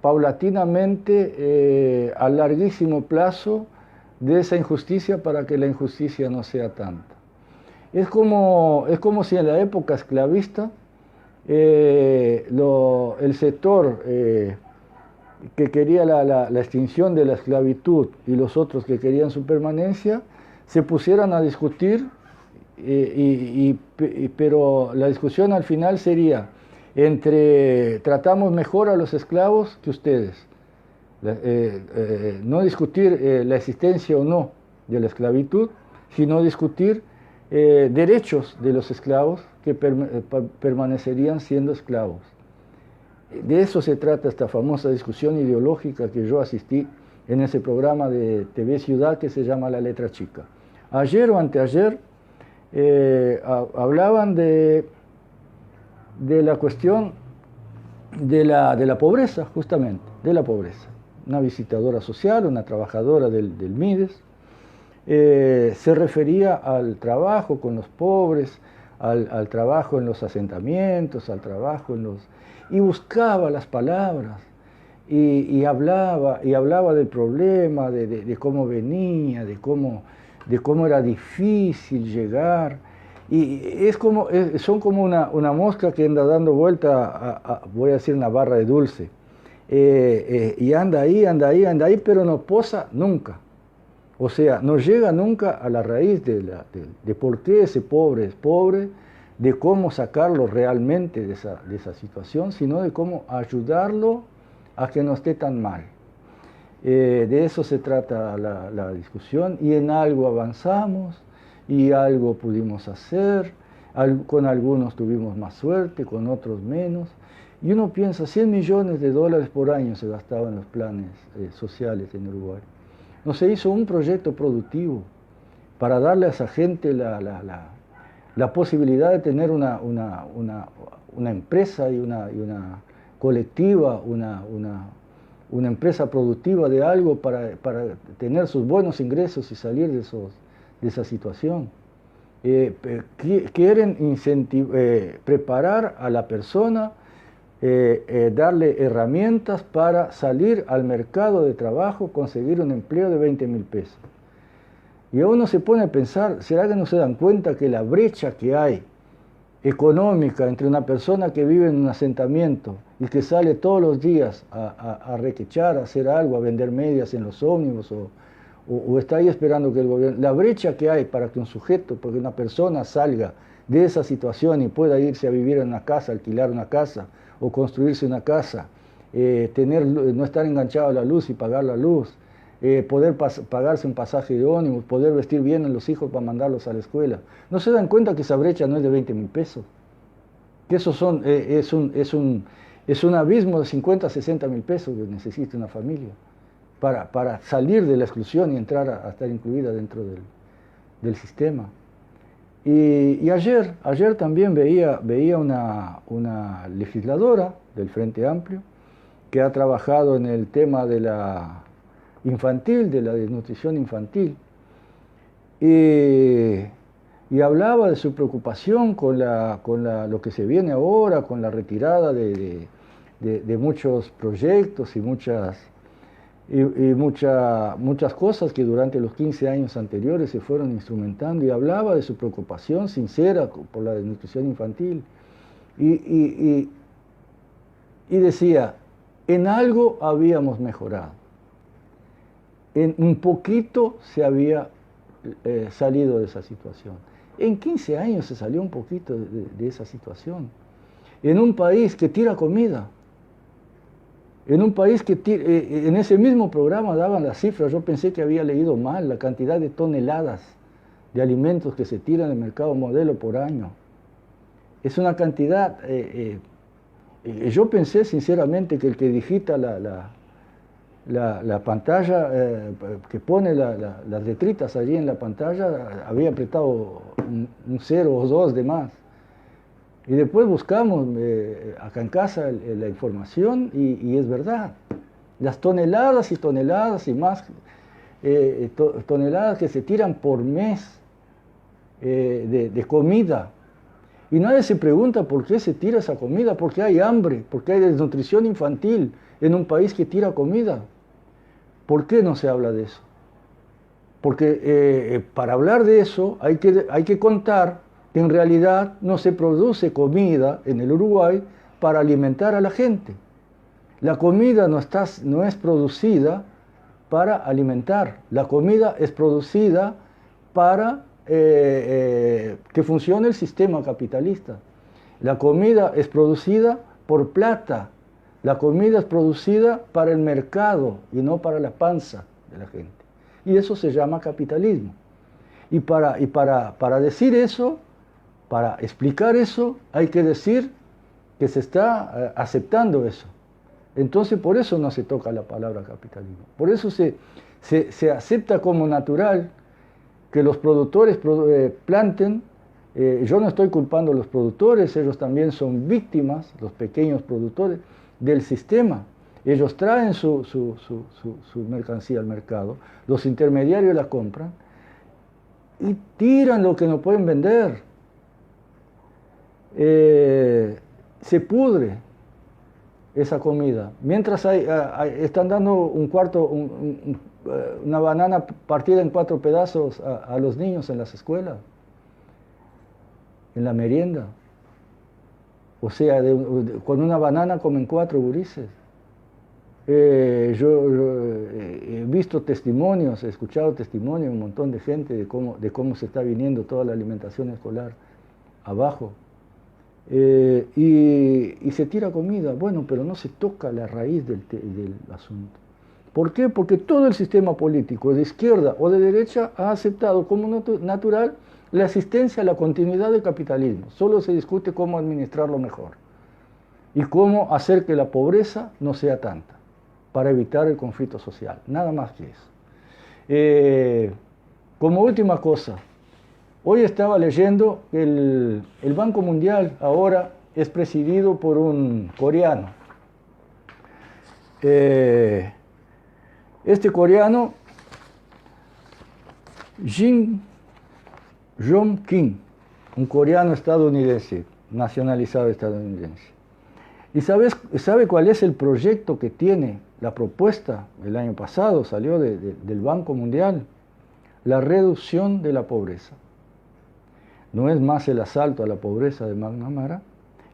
paulatinamente a larguísimo plazo de esa injusticia para que la injusticia no sea tanta. Es como si en la época esclavista el sector que quería la extinción de la esclavitud y los otros que querían su permanencia se pusieran a discutir, pero la discusión al final sería entre tratamos mejor a los esclavos que ustedes, no discutir la existencia o no de la esclavitud, sino discutir derechos de los esclavos que permanecerían siendo esclavos. De eso se trata esta famosa discusión ideológica que yo asistí en ese programa de TV Ciudad que se llama La Letra Chica. Ayer o anteayer hablaban de la cuestión de la pobreza, justamente, de la pobreza. Una visitadora social, una trabajadora del Mides, se refería al trabajo con los pobres, al trabajo en los asentamientos, al trabajo en los... y buscaba las palabras y hablaba del problema, de cómo venía, de cómo era difícil llegar. Y son como una mosca que anda dando vuelta, voy a decir, una barra de dulce. Y anda ahí, pero no posa nunca. O sea, no llega nunca a la raíz de por qué ese pobre es pobre, de cómo sacarlo realmente de esa situación, sino de cómo ayudarlo a que no esté tan mal. De eso se trata la discusión, y en algo avanzamos y algo pudimos hacer, con algunos tuvimos más suerte, con otros menos, y uno piensa, 100 millones de dólares por año se gastaban en los planes sociales en Uruguay. No se hizo un proyecto productivo para darle a esa gente la posibilidad de tener una empresa y una colectiva, una empresa productiva de algo para tener sus buenos ingresos y salir de esa situación. Quieren preparar a la persona, darle herramientas para salir al mercado de trabajo, conseguir un empleo de 20.000 pesos. Y uno se pone a pensar, ¿será que no se dan cuenta que la brecha que hay económica entre una persona que vive en un asentamiento y que sale todos los días a requechar, a hacer algo, a vender medias en los ómnibus o está ahí esperando que el gobierno... La brecha que hay para que un sujeto, porque una persona salga de esa situación y pueda irse a vivir en una casa, alquilar una casa o construirse una casa, no estar enganchado a la luz y pagar la luz, poder pagarse un pasaje de ómnibus, poder vestir bien a los hijos para mandarlos a la escuela. ¿No se dan cuenta que esa brecha no es de 20.000 pesos? Que eso es un abismo de 50 a 60 mil pesos que necesita una familia para salir de la exclusión y entrar a estar incluida dentro del sistema. Y ayer también veía una legisladora del Frente Amplio que ha trabajado en el tema de la infantil, de la desnutrición infantil, y hablaba de su preocupación con lo que se viene ahora, con la retirada de muchos proyectos y muchas cosas que durante los 15 años anteriores se fueron instrumentando, y hablaba de su preocupación sincera por la desnutrición infantil, y decía, en algo habíamos mejorado, en un poquito se había salido de esa situación. En 15 años se salió un poquito de esa situación. En un país que tira comida, en un país que en ese mismo programa daban las cifras, yo pensé que había leído mal, la cantidad de toneladas de alimentos que se tiran en el mercado modelo por año. Es una cantidad, yo pensé sinceramente que el que digita la pantalla, que pone las letritas allí en la pantalla, había apretado un 0 o 2 de más. Y después buscamos acá en casa la información y es verdad. Las toneladas y toneladas y más toneladas que se tiran por mes de comida. Y nadie se pregunta por qué se tira esa comida, porque hay hambre, porque hay desnutrición infantil en un país que tira comida. ¿Por qué no se habla de eso? Porque para hablar de eso hay que contar que en realidad no se produce comida en el Uruguay para alimentar a la gente. La comida no es producida para alimentar. La comida es producida para que funcione el sistema capitalista. La comida es producida por plata. La comida es producida para el mercado y no para la panza de la gente. Y eso se llama capitalismo. Y para decir eso, para explicar eso, hay que decir que se está aceptando eso. Entonces, por eso no se toca la palabra capitalismo. Por eso se acepta como natural que los productores planten. Yo no estoy culpando a los productores, ellos también son víctimas, los pequeños productores, del sistema. Ellos traen su mercancía al mercado, los intermediarios la compran y tiran lo que no pueden vender. se pudre esa comida. Mientras están dando una banana partida en 4 pedazos a los niños en las escuelas, en la merienda. O sea, con una banana comen 4 gurises. Yo he visto testimonios, he escuchado testimonios de un montón de gente de cómo se está viniendo toda la alimentación escolar abajo. Y se tira comida, bueno, pero no se toca la raíz del asunto. ¿Por qué? Porque todo el sistema político, de izquierda o de derecha, ha aceptado como natural la existencia, la continuidad del capitalismo. Solo se discute cómo administrarlo mejor y cómo hacer que la pobreza no sea tanta, para evitar el conflicto social, nada más que eso. Como última cosa, hoy estaba leyendo que el Banco Mundial ahora es presidido por un coreano. Este coreano, Jin Yong-kim, un coreano estadounidense, nacionalizado estadounidense. ¿Y sabe cuál es el proyecto que tiene? La propuesta el año pasado salió del Banco Mundial, la reducción de la pobreza. No es más el asalto a la pobreza de McNamara,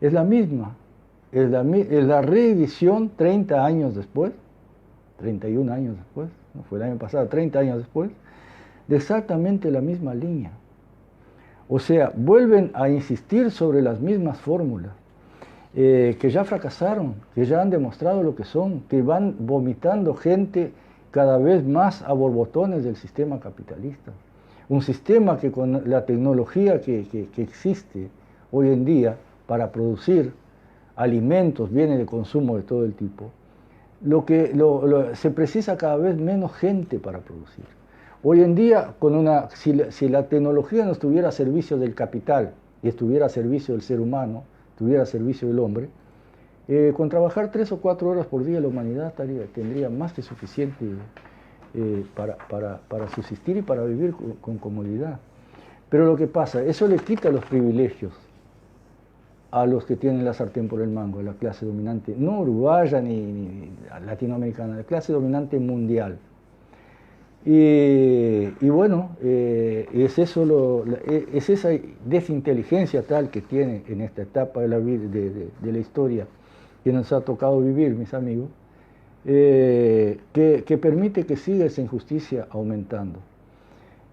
es la misma, es la reedición 30 años después, 31 años después, no fue el año pasado, 30 años después, de exactamente la misma línea. O sea, vuelven a insistir sobre las mismas fórmulas. Que ya fracasaron, que ya han demostrado lo que son, que van vomitando gente cada vez más a borbotones del sistema capitalista. Un sistema que con la tecnología que existe hoy en día para producir alimentos, bienes de consumo de todo el tipo, se precisa cada vez menos gente para producir. Hoy en día, si la tecnología no estuviera a servicio del capital y estuviera a servicio del ser humano, estuviera a servicio del hombre, con trabajar 3 o 4 horas por día la humanidad tendría más que suficiente para subsistir y para vivir con comodidad. Pero lo que pasa, eso le quita los privilegios a los que tienen la sartén por el mango, a la clase dominante, no uruguaya ni latinoamericana, la clase dominante mundial. Y bueno, es esa desinteligencia tal que tiene en esta etapa de la historia que nos ha tocado vivir, mis amigos, que permite que siga esa injusticia aumentando.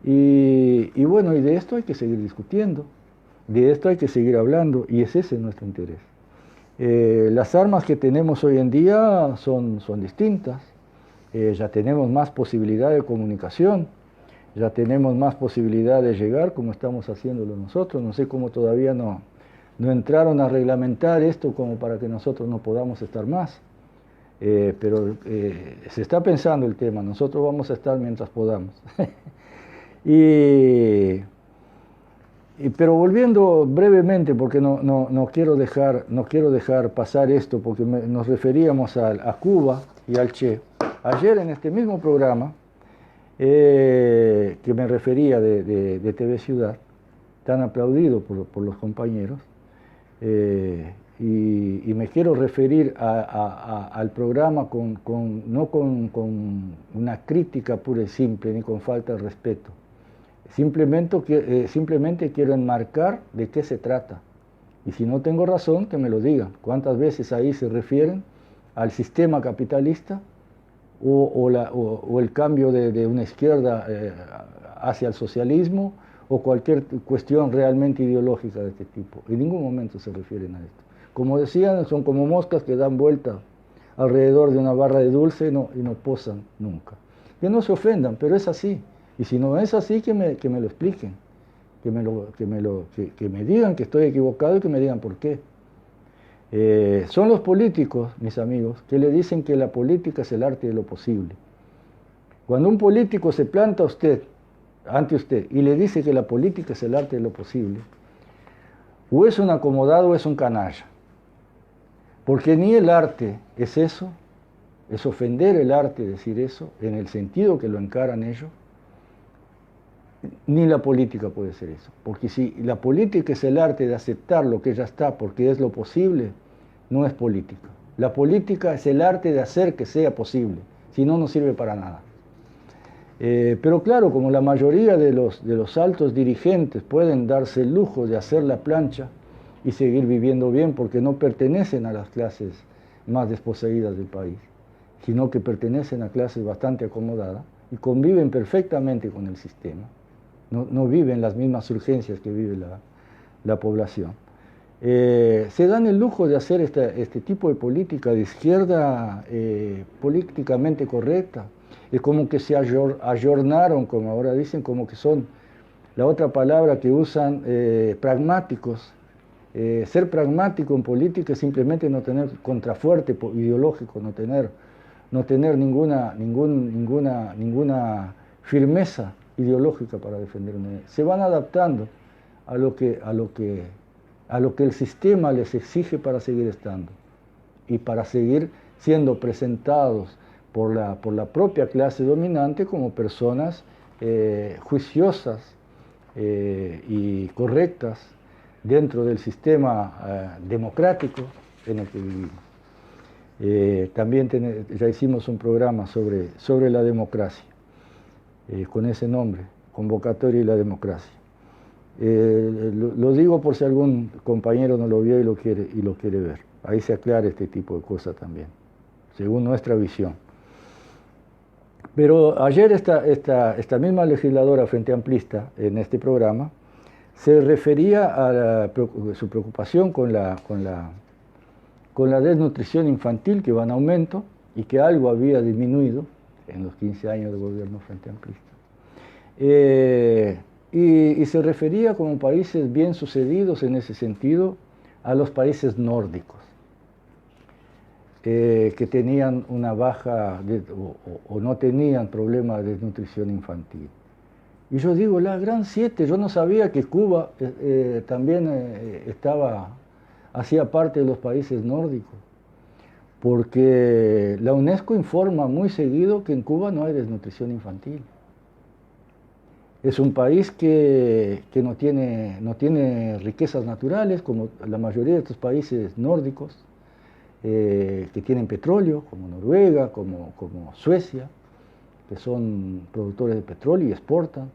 Y bueno, y de esto hay que seguir discutiendo, de esto hay que seguir hablando, y ese es nuestro interés. Las armas que tenemos hoy en día son distintas. Ya tenemos más posibilidad de comunicación, ya tenemos más posibilidad de llegar como estamos haciéndolo nosotros. No sé cómo todavía no entraron a reglamentar esto como para que nosotros no podamos estar más. Pero se está pensando el tema, nosotros vamos a estar mientras podamos. Pero volviendo brevemente, porque no quiero dejar pasar esto, porque nos referíamos a Cuba y al Che. Ayer en este mismo programa, que me refería de TV Ciudad, tan aplaudido por los compañeros, y me quiero referir al programa no con una crítica pura y simple, ni con falta de respeto. Simplemente quiero enmarcar de qué se trata. Y si no tengo razón, que me lo digan. ¿Cuántas veces ahí se refieren al sistema capitalista o el cambio de una izquierda hacia el socialismo o cualquier cuestión realmente ideológica de este tipo? En ningún momento se refieren a esto. Como decían, son como moscas que dan vuelta alrededor de una barra de dulce y no posan nunca. Que no se ofendan, pero es así. Y si no es así, que me lo expliquen, que me digan que estoy equivocado y que me digan por qué. Son los políticos, mis amigos, que le dicen que la política es el arte de lo posible. Cuando un político se planta ante usted y le dice que la política es el arte de lo posible, o es un acomodado o es un canalla. Porque ni el arte es eso, es ofender el arte decir eso, en el sentido que lo encaran ellos, ni la política puede ser eso. Porque si la política es el arte de aceptar lo que ya está porque es lo posible, no es política. La política es el arte de hacer que sea posible, si no, no sirve para nada. Pero claro, como la mayoría de los altos dirigentes pueden darse el lujo de hacer la plancha y seguir viviendo bien porque no pertenecen a las clases más desposeídas del país, sino que pertenecen a clases bastante acomodadas y conviven perfectamente con el sistema, no viven las mismas urgencias que vive la población. Se dan el lujo de hacer este tipo de política de izquierda políticamente correcta. Es como que se ayornaron, como ahora dicen, como que son, la otra palabra que usan, pragmáticos. Ser pragmático en política es simplemente no tener contrafuerte ideológico, no tener ninguna firmeza ideológica para defender una idea. Se van adaptando a lo que el sistema les exige para seguir estando y para seguir siendo presentados por la propia clase dominante como personas juiciosas y correctas dentro del sistema democrático en el que vivimos. También ya hicimos un programa sobre la democracia, con ese nombre, Convocatoria y la democracia. Lo digo por si algún compañero no lo vio y lo quiere ver. Ahí se aclara este tipo de cosas también, según nuestra visión. Pero ayer esta misma legisladora frente amplista en este programa se refería a su preocupación con la desnutrición infantil, que va en aumento y que algo había disminuido en los 15 años de gobierno frente amplista. Y se refería como países bien sucedidos en ese sentido a los países nórdicos, que tenían una baja o no tenían problema de desnutrición infantil. Y yo digo, la Gran Siete, yo no sabía que Cuba también hacía parte de los países nórdicos, porque la UNESCO informa muy seguido que en Cuba no hay desnutrición infantil. Es un país que no tiene riquezas naturales, como la mayoría de estos países nórdicos, que tienen petróleo, como Noruega, como Suecia, que son productores de petróleo y exportan.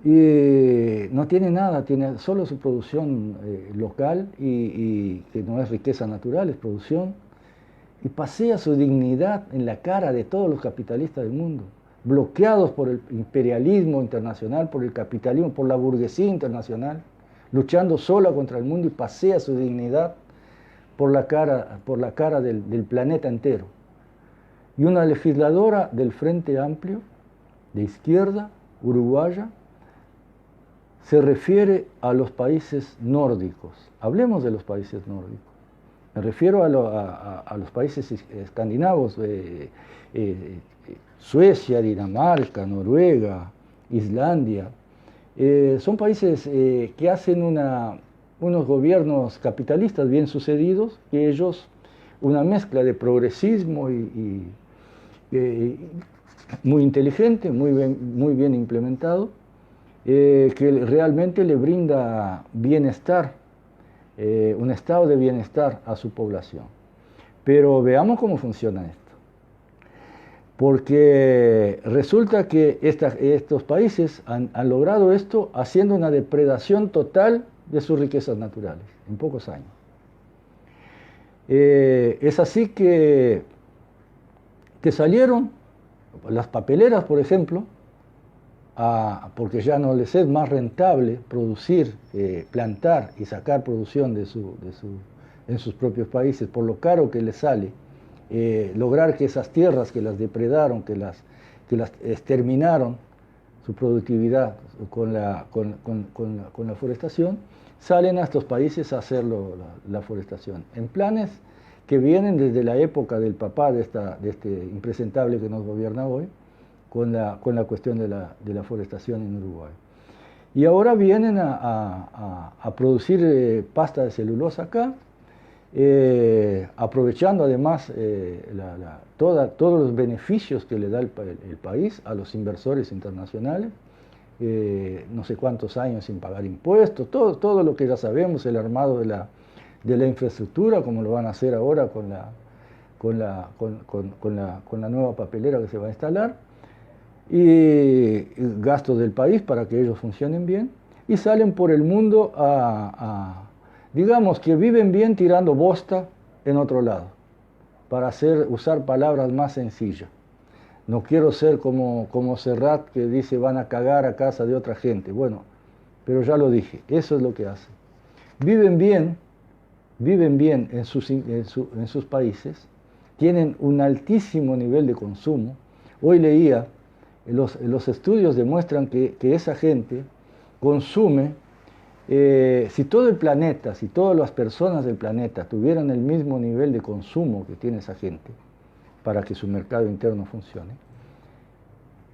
Y no tiene nada, tiene solo su producción local y que no es riqueza natural, es producción. Y pasea su dignidad en la cara de todos los capitalistas del mundo, bloqueados por el imperialismo internacional, por el capitalismo, por la burguesía internacional, luchando sola contra el mundo, y pasea su dignidad por la cara del planeta entero. Y una legisladora del Frente Amplio, de izquierda, uruguaya, se refiere a los países nórdicos. Hablemos de los países nórdicos. Me refiero a los países escandinavos, Suecia, Dinamarca, Noruega, Islandia. Son países que hacen unos gobiernos capitalistas bien sucedidos, que ellos, una mezcla de progresismo y muy inteligente, muy bien implementado, que realmente le brinda bienestar, un estado de bienestar a su población. Pero veamos cómo funciona esto. Porque resulta que estos países han logrado esto haciendo una depredación total de sus riquezas naturales en pocos años. Es así que salieron las papeleras, por ejemplo, porque ya no les es más rentable producir, plantar y sacar producción en sus propios países, por lo caro que les sale lograr que esas tierras que las depredaron, que las exterminaron, su productividad con la forestación, salen a estos países a hacer la forestación, en planes que vienen desde la época del papá de este impresentable que nos gobierna hoy, con la cuestión de la forestación en Uruguay. Y ahora vienen a producir pasta de celulosa acá, aprovechando además todos los beneficios que le da el país a los inversores internacionales, no sé cuántos años sin pagar impuestos, todo lo que ya sabemos, el armado de la infraestructura, como lo van a hacer ahora con la nueva papelera que se va a instalar, y gastos del país para que ellos funcionen bien, y salen por el mundo digamos que viven bien tirando bosta en otro lado, para usar palabras más sencillas. No quiero ser como Serrat, que dice van a cagar a casa de otra gente. Bueno, pero ya lo dije, eso es lo que hacen. Viven bien en sus países, tienen un altísimo nivel de consumo. Hoy leía, los estudios demuestran que esa gente consume, si todo el planeta, si todas las personas del planeta tuvieran el mismo nivel de consumo que tiene esa gente, para que su mercado interno funcione,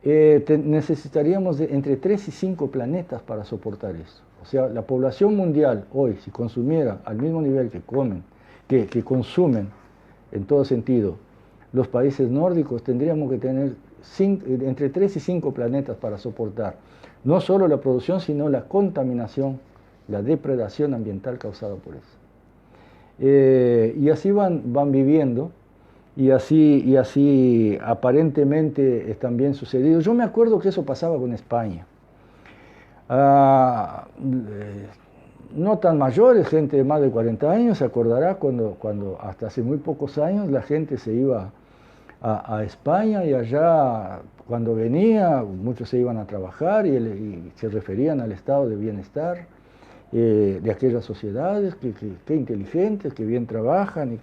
necesitaríamos entre 3 y 5 planetas para soportar eso. O sea, la población mundial hoy, si consumiera al mismo nivel que consumen en todo sentido los países nórdicos, tendríamos que tener entre 3 y 5 planetas para soportar no solo la producción, sino la contaminación, la depredación ambiental causada por eso. Y así van viviendo, y así aparentemente están bien sucedidos. Yo me acuerdo que eso pasaba con España. No tan mayores, gente de más de 40 años, se acordará cuando hasta hace muy pocos años la gente se iba a España, y allá cuando venía muchos se iban a trabajar y se referían al estado de bienestar de aquellas sociedades, que inteligentes, que bien trabajan.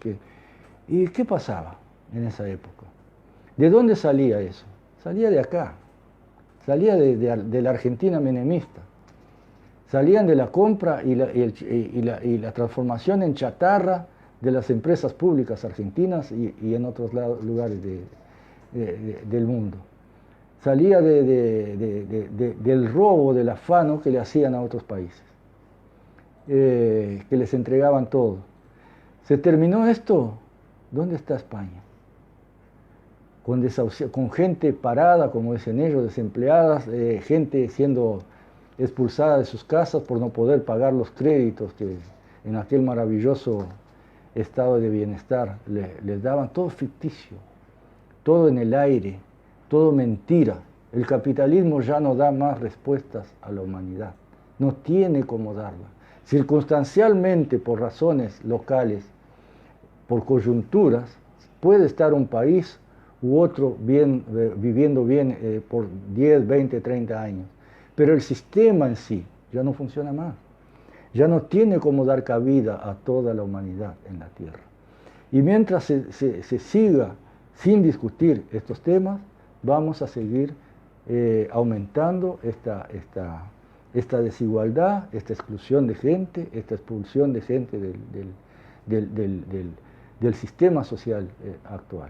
¿Y qué pasaba en esa época? ¿De dónde salía eso? Salía de acá, salía de la Argentina menemista. Salían de la compra y la transformación en chatarra de las empresas públicas argentinas y en otros lugares del mundo. Salía del robo, del afano que le hacían a otros países, que les entregaban todo. ¿Se terminó esto? ¿Dónde está España? Con gente parada, como dicen ellos, desempleadas, gente siendo expulsada de sus casas por no poder pagar los créditos que en aquel maravilloso estado de bienestar les daban, todo ficticio, todo en el aire, todo mentira. El capitalismo ya no da más respuestas a la humanidad, no tiene cómo darla. Circunstancialmente, por razones locales, por coyunturas, puede estar un país u otro viviendo bien por 10, 20, 30 años, pero el sistema en sí ya no funciona más. Ya no tiene cómo dar cabida a toda la humanidad en la Tierra. Y mientras se siga sin discutir estos temas, vamos a seguir aumentando esta desigualdad, esta exclusión de gente, esta expulsión de gente del sistema social actual.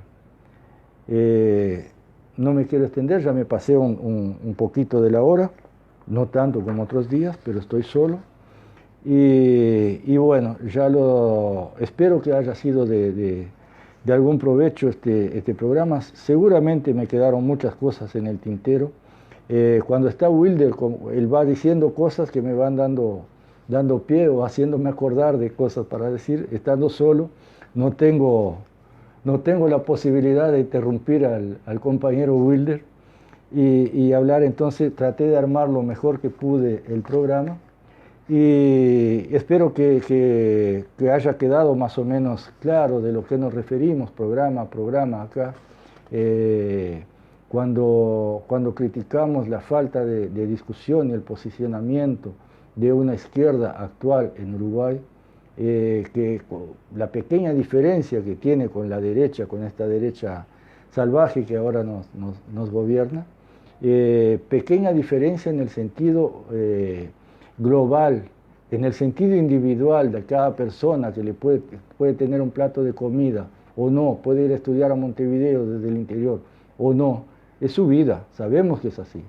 No me quiero extender, ya me pasé un poquito de la hora, no tanto como otros días, pero estoy solo. Y bueno, espero que haya sido de algún provecho este programa. Seguramente me quedaron muchas cosas en el tintero. Cuando está Wilder, él va diciendo cosas que me van dando pie o haciéndome acordar de cosas para decir. Estando solo, no tengo la posibilidad de interrumpir al compañero Wilder y hablar. Entonces traté de armar lo mejor que pude el programa. Y espero que haya quedado más o menos claro de lo que nos referimos, programa a programa acá, cuando criticamos la falta de discusión y el posicionamiento de una izquierda actual en Uruguay, que la pequeña diferencia que tiene con la derecha, con esta derecha salvaje que ahora nos gobierna, pequeña diferencia en el sentido global, en el sentido individual de cada persona que le puede tener un plato de comida o no, puede ir a estudiar a Montevideo desde el interior o no, es su vida, sabemos que es así.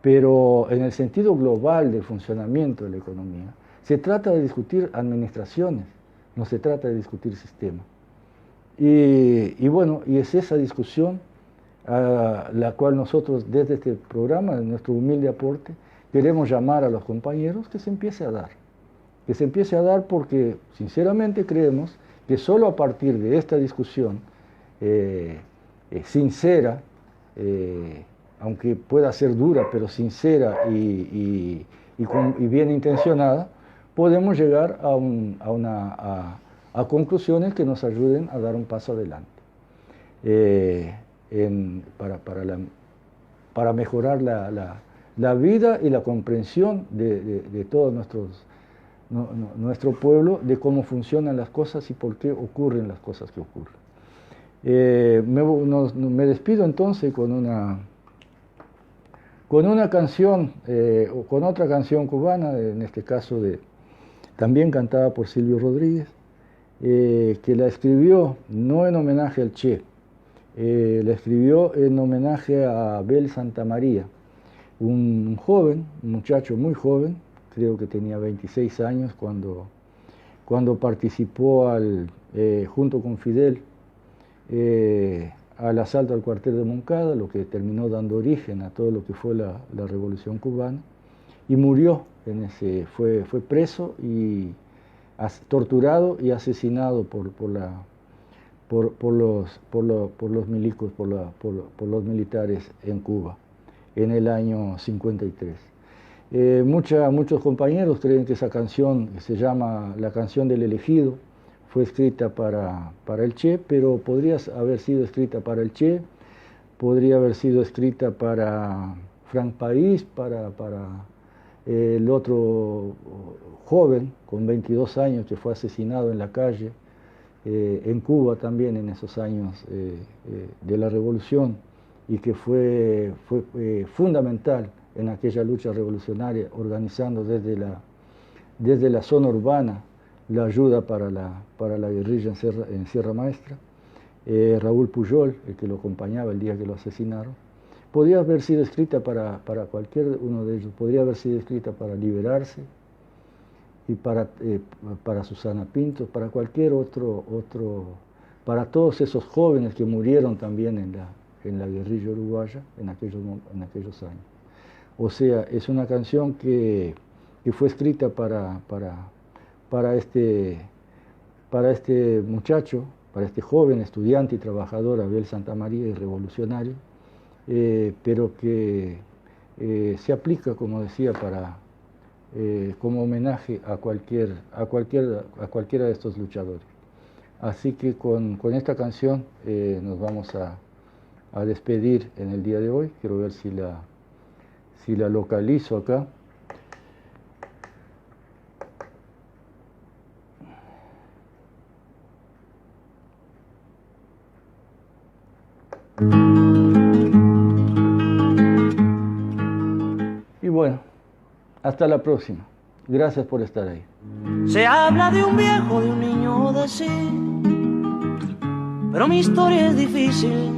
Pero en el sentido global del funcionamiento de la economía, se trata de discutir administraciones, no se trata de discutir sistema. Y bueno, y es esa discusión a la cual nosotros desde este programa, de nuestro humilde aporte, queremos llamar a los compañeros que se empiece a dar. Que se empiece a dar porque sinceramente creemos que solo a partir de esta discusión sincera, aunque pueda ser dura, pero sincera y bien intencionada, podemos llegar a conclusiones que nos ayuden a dar un paso adelante para mejorar la vida y la comprensión de todo nuestro pueblo, de cómo funcionan las cosas y por qué ocurren las cosas que ocurren. Me despido entonces con una canción, o con otra canción cubana, en este caso también cantada por Silvio Rodríguez, que la escribió no en homenaje al Che, la escribió en homenaje a Abel Santamaría, un muchacho muy joven, creo que tenía 26 años cuando participó junto con Fidel al asalto al cuartel de Moncada, lo que terminó dando origen a todo lo que fue la Revolución Cubana, y murió fue preso y torturado y asesinado por los milicos, por los militares en Cuba en el año 53. Muchos compañeros creen que esa canción, que se llama La canción del elegido, fue escrita para el Che, pero podría haber sido escrita para el Che, podría haber sido escrita para Frank País, para el otro joven con 22 años que fue asesinado en la calle, en Cuba también en esos años de la Revolución, y que fue fundamental en aquella lucha revolucionaria, organizando desde la zona urbana la ayuda para la guerrilla en Sierra Maestra. Raúl Pujol, el que lo acompañaba el día que lo asesinaron, podría haber sido escrita para cualquier uno de ellos, podría haber sido escrita para Liberarse, y para Susana Pinto, para cualquier otro, para todos esos jóvenes que murieron también en la guerrilla uruguaya en aquellos años. O sea, es una canción que fue escrita para este muchacho, para este joven estudiante y trabajador Abel Santamaría y revolucionario, pero que se aplica, como decía, como homenaje a cualquiera de estos luchadores. Así que con esta canción nos vamos a despedir en el día de hoy. Quiero ver si la localizo acá. Y bueno, hasta la próxima. Gracias por estar ahí. Se habla de un viejo, de un niño, de sí, pero mi historia es difícil.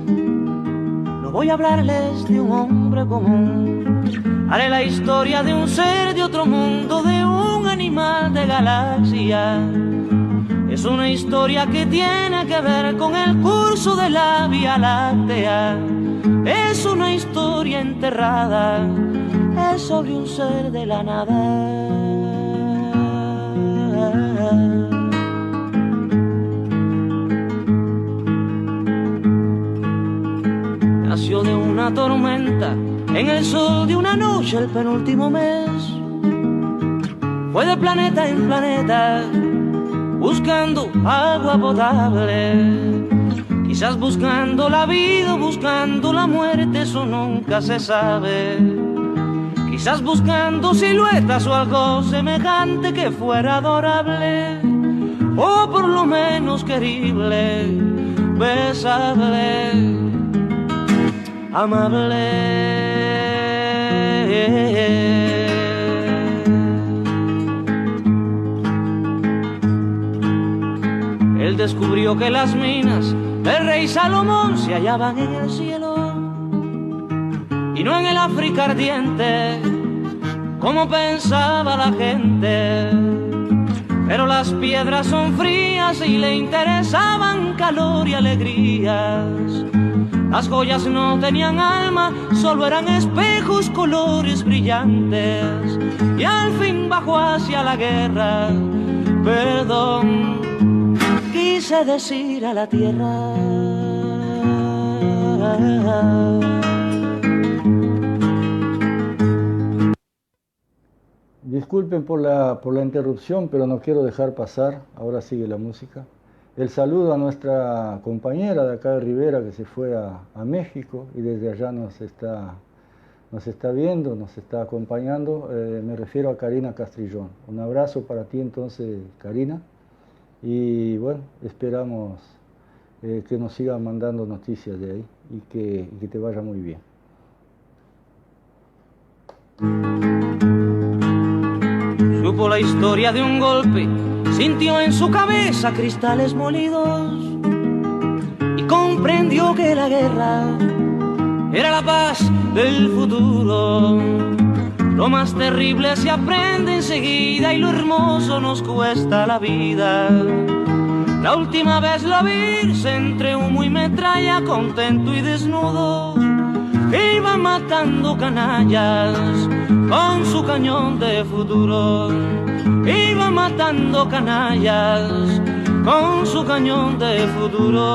No voy a hablarles de un hombre común. Haré la historia de un ser de otro mundo, de un animal de galaxia. Es una historia que tiene que ver con el curso de la Vía Láctea. Es una historia enterrada, es sobre un ser de la nada. Nació de una tormenta en el sol de una noche el penúltimo mes. Fue de planeta en planeta buscando agua potable, quizás buscando la vida, buscando la muerte, eso nunca se sabe. Quizás buscando siluetas o algo semejante que fuera adorable, o por lo menos querible, besable, amable. Él descubrió que las minas del rey Salomón se hallaban en el cielo y no en el África ardiente, como pensaba la gente. pero las piedras son frías y le interesaban calor y alegrías. Las joyas no tenían alma, solo eran espejos, colores brillantes. Y al fin bajó hacia la guerra, perdón, quise decir a la tierra. Disculpen por la interrupción, pero no quiero dejar pasar, ahora sigue la música. El saludo a nuestra compañera de acá de Rivera que se fue a México y desde allá nos está viendo, nos está acompañando. Me refiero a Karina Castrillón. Un abrazo para ti entonces, Karina. Y bueno, esperamos que nos sigan mandando noticias de ahí y que te vaya muy bien. Supo la historia de un golpe, sintió en su cabeza cristales molidos y comprendió que la guerra era la paz del futuro. Lo más terrible se aprende enseguida y lo hermoso nos cuesta la vida. La última vez lo vi entre humo y metralla, contento y desnudo, iba matando canallas con su cañón de futuro. Iba matando canallas con su cañón de futuro.